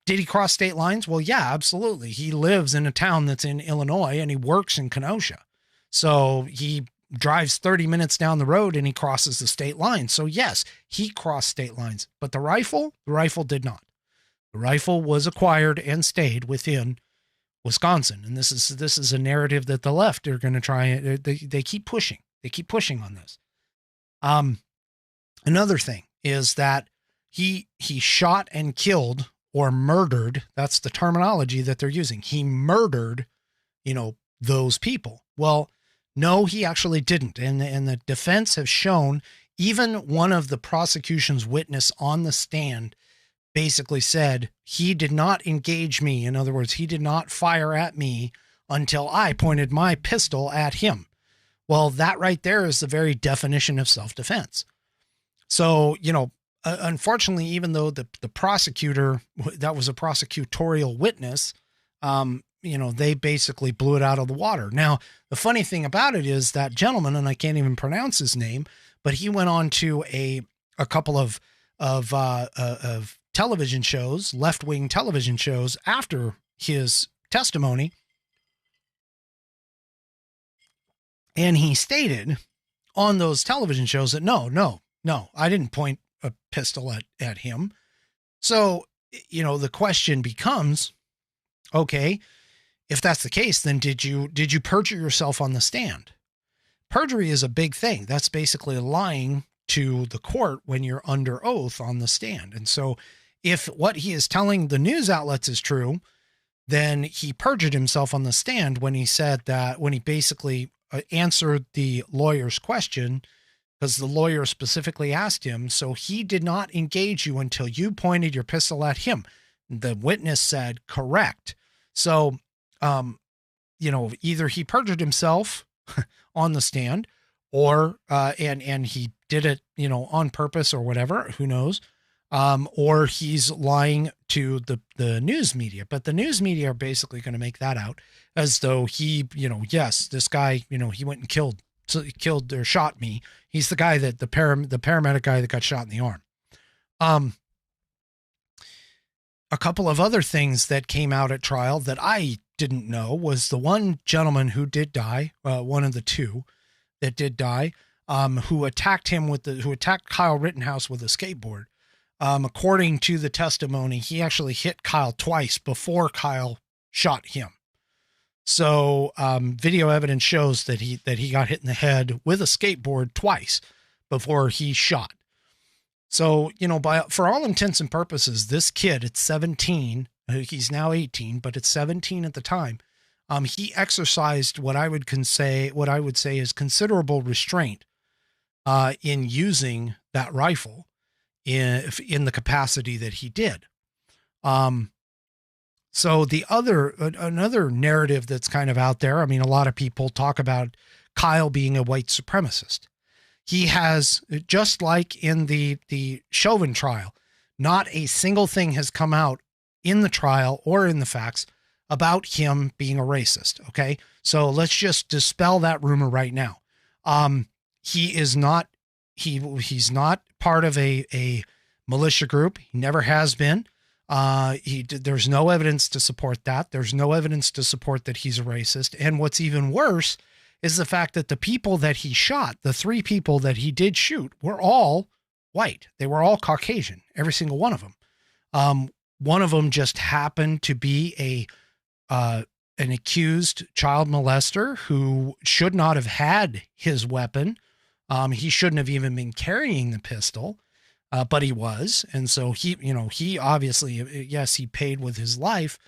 Did he cross state lines? Well, yeah, absolutely. He lives in a town that's in Illinois and he works in Kenosha. So he drives 30 minutes down the road and he crosses the state line. So yes, he crossed state lines, but the rifle did not. The rifle was acquired and stayed within Wisconsin. And this is a narrative that the left are going to try. They keep pushing. They keep pushing on this. Another thing is that he shot and killed or murdered. That's the terminology that they're using. He murdered, those people. Well, no, he actually didn't. And the defense have shown, even one of the prosecution's witness on the stand basically said he did not engage me. In other words, he did not fire at me until I pointed my pistol at him. Well, that right there is the very definition of self-defense. So, unfortunately, even though the prosecutor, that was a prosecutorial witness, they basically blew it out of the water. Now, the funny thing about it is that gentleman, and I can't even pronounce his name, but he went on to a couple of television shows, left-wing television shows after his testimony. And he stated on those television shows that no, I didn't point a pistol at him. So, the question becomes, okay, if that's the case, then did you perjure yourself on the stand? Perjury is a big thing. That's basically lying to the court when you're under oath on the stand. And so if what he is telling the news outlets is true, then he perjured himself on the stand when he said that, when he basically answered the lawyer's question, because the lawyer specifically asked him, so he did not engage you until you pointed your pistol at him. The witness said, correct. So, either he perjured himself on the stand, or, and he did it, on purpose or whatever, who knows, or he's lying to the news media. But the news media are basically going to make that out as though he, yes, this guy, he went and killed or shot me. He's the guy that the paramedic guy that got shot in the arm. A couple of other things that came out at trial that I didn't know was the one gentleman who did die, one of the two that did die, who attacked Kyle Rittenhouse with a skateboard. According to the testimony, he actually hit Kyle twice before Kyle shot him. So, video evidence shows that he got hit in the head with a skateboard twice before he shot. So, for all intents and purposes, this kid at 17, he's now 18, but at 17 at the time, he exercised what I would say is considerable restraint, in using that rifle in the capacity that he did. So another narrative that's kind of out there, I mean, a lot of people talk about Kyle being a white supremacist. He has, just like in the Chauvin trial, not a single thing has come out in the trial or in the facts about him being a racist. Okay. So let's just dispel that rumor right now. He is not, he's not part of a militia group. He never has been. There's no evidence to support that. There's no evidence to support that he's a racist. And what's even worse is the fact that the people that he shot, the 3 people that he did shoot, were all white. They were all Caucasian, every single one of them. One of them just happened to be an accused child molester who should not have had his weapon. He shouldn't have even been carrying the pistol. But he was. And so he obviously, yes, he paid with his life.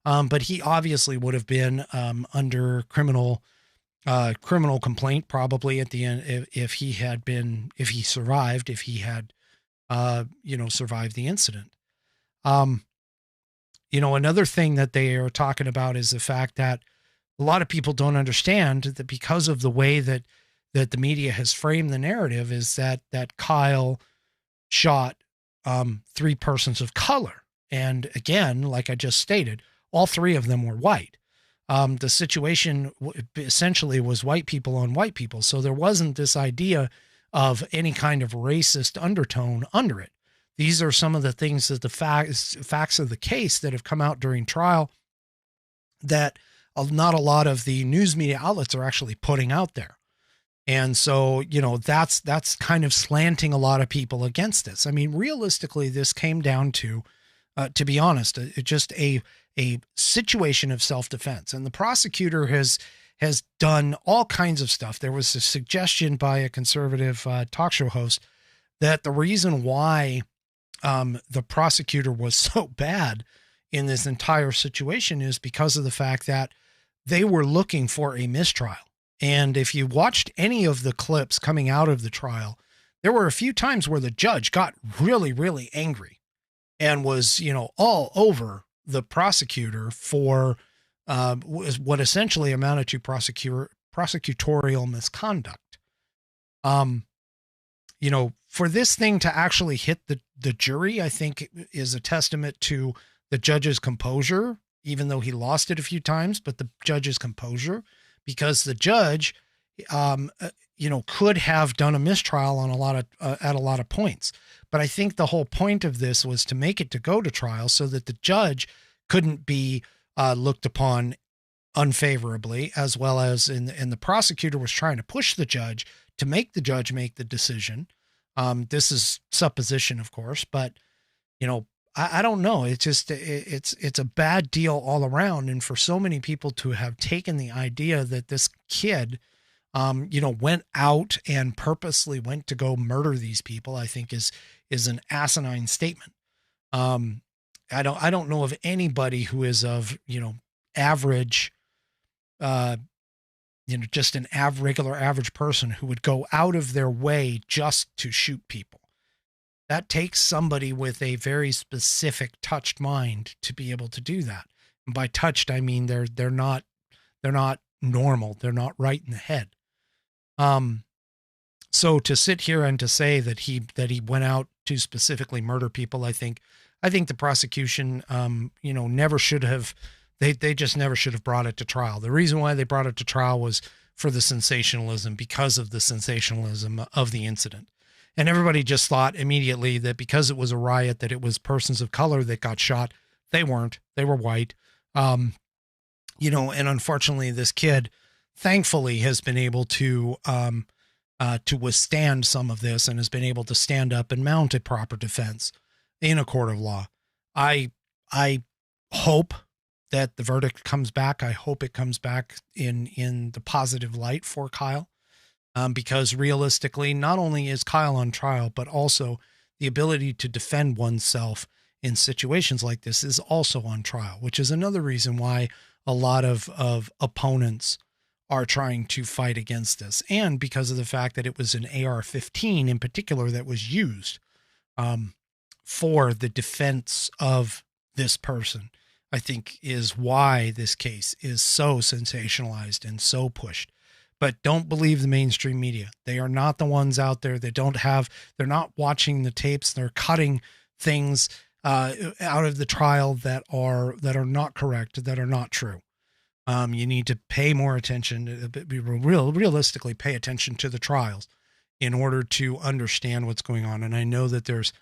But he obviously would have been, under criminal complaint probably at the end, if he had survived the incident. Another thing that they are talking about is the fact that a lot of people don't understand that because of the way that the media has framed the narrative is that Kyle shot 3 persons of color. And again, like I just stated, all 3 of them were white. The situation essentially was white people on white people. So there wasn't this idea of any kind of racist undertone under it. These are some of the things that the facts of the case that have come out during trial that not a lot of the news media outlets are actually putting out there. And so, that's kind of slanting a lot of people against this. I mean, realistically, this came down to be honest, just a situation of self-defense. And the prosecutor has done all kinds of stuff. There was a suggestion by a conservative talk show host that the reason why the prosecutor was so bad in this entire situation is because of the fact that they were looking for a mistrial. And if you watched any of the clips coming out of the trial, there were a few times where the judge got really, really angry and was, all over the prosecutor for what essentially amounted to prosecutorial misconduct. for this thing to actually hit the jury, I think is a testament to the judge's composure, even though he lost it a few times, but the judge's composure, because the judge, could have done a mistrial on at a lot of points. But I think the whole point of this was to make it to go to trial so that the judge couldn't be looked upon unfavorably, as well as and the prosecutor was trying to push the judge to make the judge make the decision. This is supposition, of course, but I don't know. It's just, it's a bad deal all around. And for so many people to have taken the idea that this kid, went out and purposely went to go murder these people, I think is an asinine statement. I don't know of anybody who is of, average, just an regular average person who would go out of their way just to shoot people. That takes somebody with a very specific touched mind to be able to do that. And by touched, I mean they're not normal. They're not right in the head. So to sit here and to say that he went out to specifically murder people, I think the prosecution, never should have. They just never should have brought it to trial. The reason why they brought it to trial was for the sensationalism, because of the sensationalism of the incident. And everybody just thought immediately that because it was a riot, that it was persons of color that got shot. They weren't. They were white. And unfortunately, this kid, thankfully, has been able to withstand some of this and has been able to stand up and mount a proper defense in a court of law. I hope that the verdict comes back. I hope it comes back in the positive light for Kyle. Because realistically, not only is Kyle on trial, but also the ability to defend oneself in situations like this is also on trial, which is another reason why a lot of opponents are trying to fight against this. And because of the fact that it was an AR-15 in particular that was used for the defense of this person, I think is why this case is so sensationalized and so pushed. But don't believe the mainstream media. They are not the ones out there. They're not watching the tapes. They're cutting things out of the trial that are not correct, that are not true. You need to pay more attention, realistically pay attention to the trials in order to understand what's going on. And I know that there's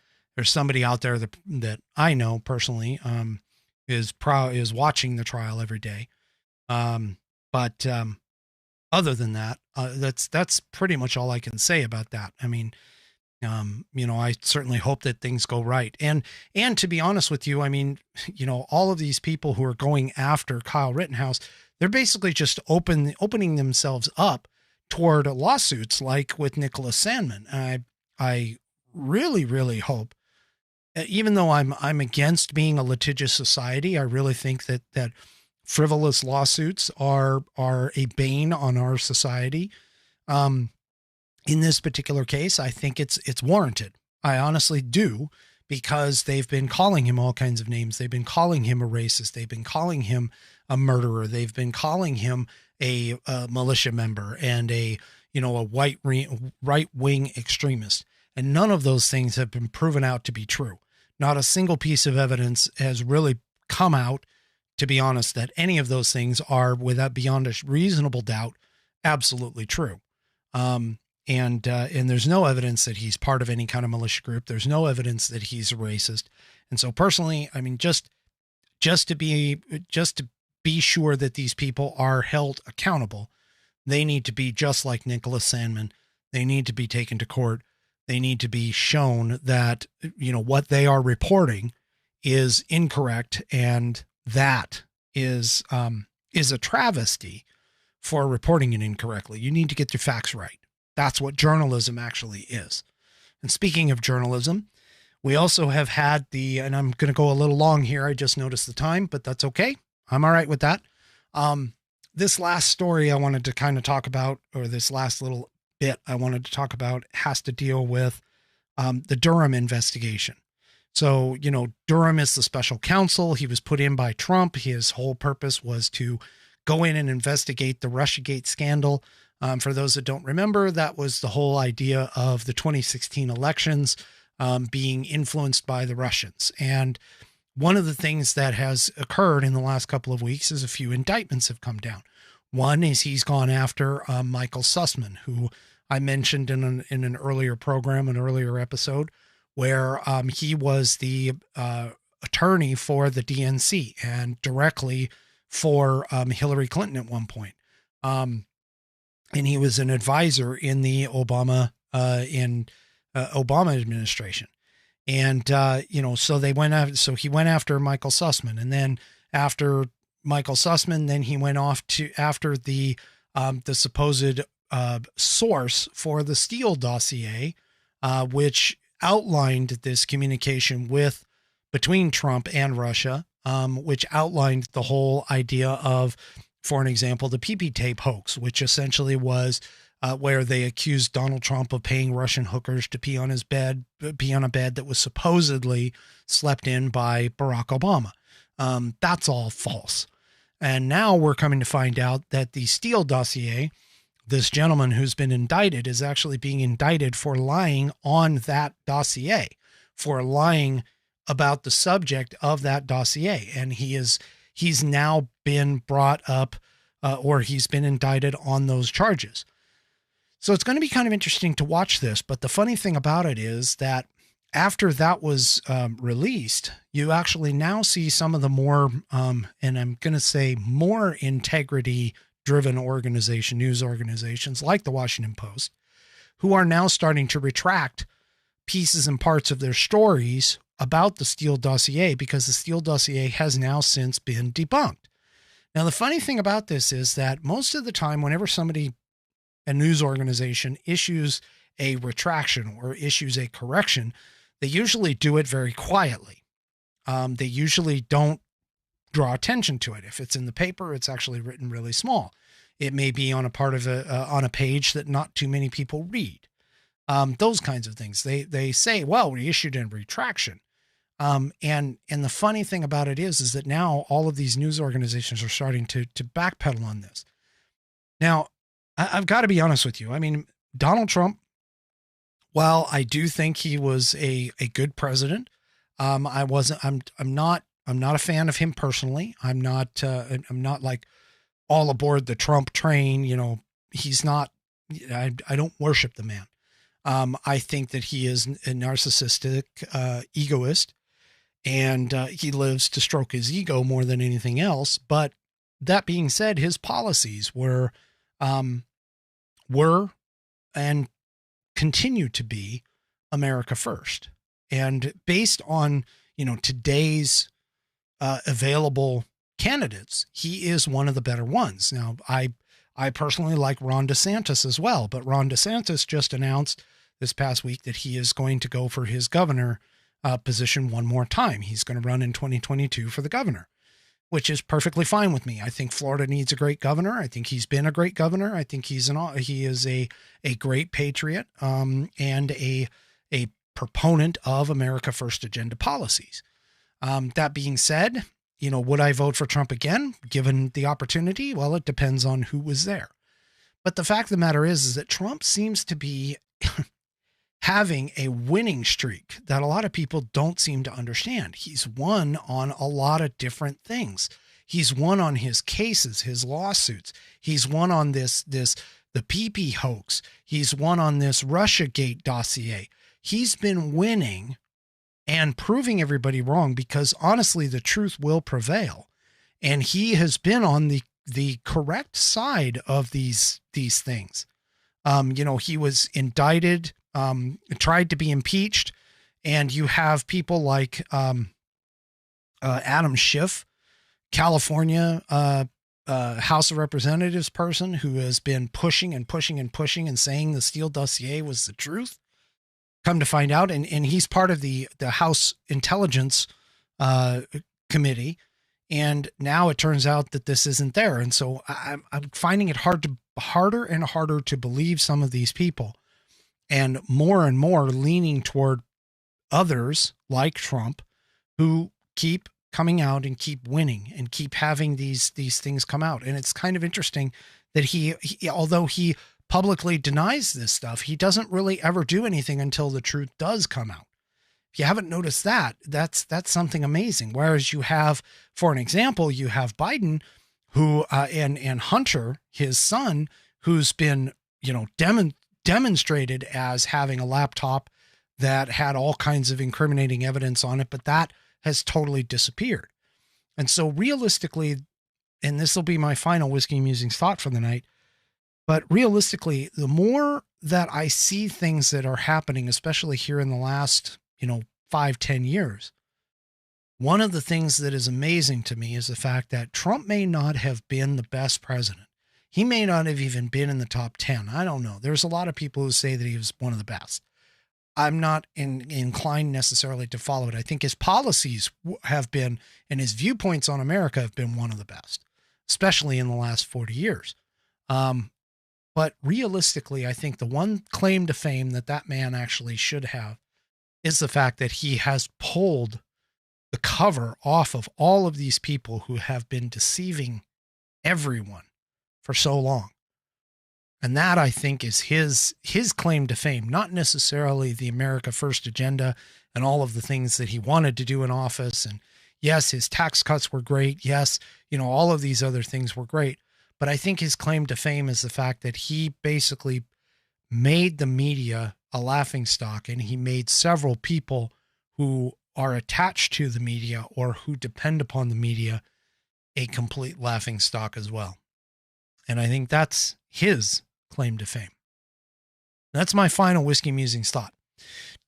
somebody out there that I know personally is watching the trial every day. But other than that, that's pretty much all I can say about that. I mean, I certainly hope that things go right. And to be honest with you, I mean, all of these people who are going after Kyle Rittenhouse, they're basically just opening themselves up toward lawsuits like with Nicholas Sandmann. I really, really hope, even though I'm against being a litigious society, I really think that frivolous lawsuits are a bane on our society. In this particular case, I think it's warranted. I honestly do, because they've been calling him all kinds of names. They've been calling him a racist. They've been calling him a murderer. They've been calling him a militia member and a right-wing extremist. And none of those things have been proven out to be true. Not a single piece of evidence has really come out, to be honest, that any of those things are, without beyond a reasonable doubt, absolutely true. And there's no evidence that he's part of any kind of militia group. There's no evidence that he's a racist. And so personally, I mean, just to be sure that these people are held accountable, they need to be just like Nicholas Sandmann. They need to be taken to court. They need to be shown that, what they are reporting is incorrect, and that is a travesty for reporting it incorrectly. You need to get your facts right. That's what journalism actually is. And speaking of journalism, we also have had and I'm going to go a little long here. I just noticed the time, but that's okay. I'm all right with that. This last story I wanted to kind of talk about, or this last little bit I wanted to talk about, has to deal with the Durham investigation. So, Durham is the special counsel. He was put in by Trump. His whole purpose was to go in and investigate the Russiagate scandal. For those that don't remember, that was the whole idea of the 2016 elections being influenced by the Russians. And one of the things that has occurred in the last couple of weeks is a few indictments have come down. One is he's gone after Michael Sussman, who I mentioned in an earlier program, an earlier episode, where he was the attorney for the DNC and directly for Hillary Clinton at one point. And he was an advisor in the Obama administration. And, so he went after Michael Sussman, and then after Michael Sussman, then he went off to after the supposed source for the Steele dossier, which outlined this communication between Trump and Russia, which outlined the whole idea of, for an example, the PP tape hoax, which essentially was where they accused Donald Trump of paying Russian hookers to pee on a bed that was supposedly slept in by Barack Obama. That's all false. And now we're coming to find out that the Steele dossier, this gentleman who's been indicted, is actually being indicted for lying on that dossier, for lying about the subject of that dossier. And he's now been brought up or he's been indicted on those charges. So it's going to be kind of interesting to watch this. But the funny thing about it is that after that was released, you actually now see some of the more, and I'm going to say more integrity-driven news organizations like the Washington Post, who are now starting to retract pieces and parts of their stories about the Steele dossier, because the Steele dossier has now since been debunked. Now, the funny thing about this is that most of the time, whenever a news organization issues a retraction or issues a correction, they usually do it very quietly. They usually don't draw attention to it. If it's in the paper, it's actually written really small. It may be on on a page that not too many people read. Those kinds of things. They say, well, we issued a retraction. And the funny thing about it is that now all of these news organizations are starting to backpedal on this. Now, I've got to be honest with you. I mean, Donald Trump, while I do think he was a good president, I'm not a fan of him personally. I'm not like all aboard the Trump train. He's not, I don't worship the man. I think that he is a narcissistic egoist, and he lives to stroke his ego more than anything else. But that being said, his policies were and continue to be America first. And based on, today's available candidates, he is one of the better ones. Now, I personally like Ron DeSantis as well, but Ron DeSantis just announced this past week that he is going to go for his governor position one more time. He's going to run in 2022 for the governor, which is perfectly fine with me. I think Florida needs a great governor. I think he's been a great governor. I think he is a great patriot and a proponent of America First agenda policies. That being said, would I vote for Trump again, given the opportunity? Well, it depends on who was there. But the fact of the matter is that Trump seems to be having a winning streak that a lot of people don't seem to understand. He's won on a lot of different things. He's won on his cases, his lawsuits. He's won on the PP hoax. He's won on this Russiagate dossier. He's been winning and proving everybody wrong, because honestly, the truth will prevail. And he has been on the correct side of these things. He was indicted, tried to be impeached, and you have people like Adam Schiff, California House of Representatives person, who has been pushing and pushing and pushing and saying the Steele dossier was the truth. Come to find out, and he's part of the House Intelligence Committee, and now it turns out that this isn't there. And so I'm finding it harder and harder to believe some of these people, and more leaning toward others like Trump, who keep coming out and keep winning and keep having these things come out. And it's kind of interesting that he although he publicly denies this stuff, he doesn't really ever do anything until the truth does come out. If you haven't noticed that, that's something amazing. Whereas you have, for an example, you have Biden, who and Hunter, his son, who's been, demonstrated as having a laptop that had all kinds of incriminating evidence on it, but that has totally disappeared. And so realistically, and this will be my final Whiskey Musings thought for the night, but realistically, the more that I see things that are happening, especially here in the last, 5-10 years, one of the things that is amazing to me is the fact that Trump may not have been the best president. He may not have even been in the top 10. I don't know. There's a lot of people who say that he was one of the best. I'm not inclined necessarily to follow it. I think his policies have been, and his viewpoints on America have been one of the best, especially in the last 40 years. But realistically, I think the one claim to fame that man actually should have is the fact that he has pulled the cover off of all of these people who have been deceiving everyone for so long. And that, I think, is his claim to fame, not necessarily the America First agenda and all of the things that he wanted to do in office. And yes, his tax cuts were great. Yes, all of these other things were great. But I think his claim to fame is the fact that he basically made the media a laughingstock, and he made several people who are attached to the media or who depend upon the media a complete laughingstock as well. And I think that's his claim to fame. That's my final Whiskey Musings thought.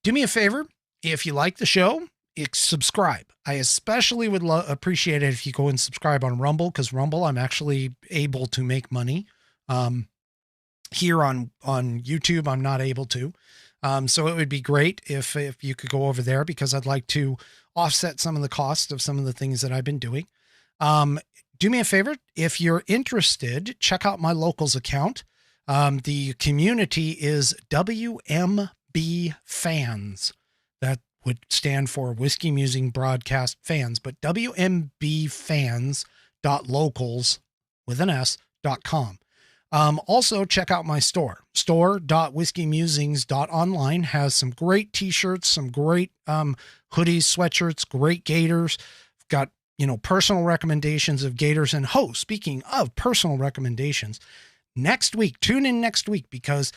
Do me a favor. If you like the show, subscribe. I especially would appreciate it if you go and subscribe on Rumble, because Rumble, I'm actually able to make money. Here on YouTube, I'm not able to. So it would be great if you could go over there, because I'd like to offset some of the cost of some of the things that I've been doing. Do me a favor. If you're interested, check out my locals account. The community is WMB Fans. That would stand for Whiskey Musing Broadcast Fans, but WMBfans.locals.com. Also check out my store. Store.whiskeymusings.online has some great t-shirts, some great hoodies, sweatshirts, great gaiters. Got, personal recommendations of gaiters. And speaking of personal recommendations, next week, tune in next week, because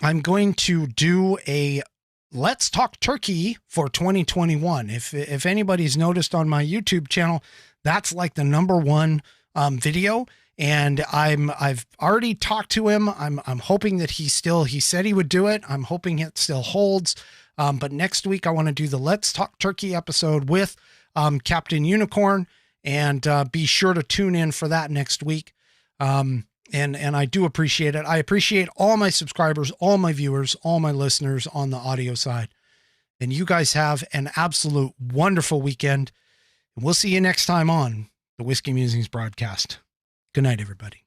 I'm going to do a Let's Talk Turkey for 2021. If anybody's noticed on my YouTube channel, that's like the #1 video. And I've already talked to him. I'm hoping that he said he would do it. I'm hoping it still holds. But next week I want to do the Let's Talk Turkey episode with Captain Unicorn, and be sure to tune in for that next week. And I do appreciate it. I appreciate all my subscribers, all my viewers, all my listeners on the audio side. And you guys have an absolute wonderful weekend. And we'll see you next time on the Whiskey Musings broadcast. Good night, everybody.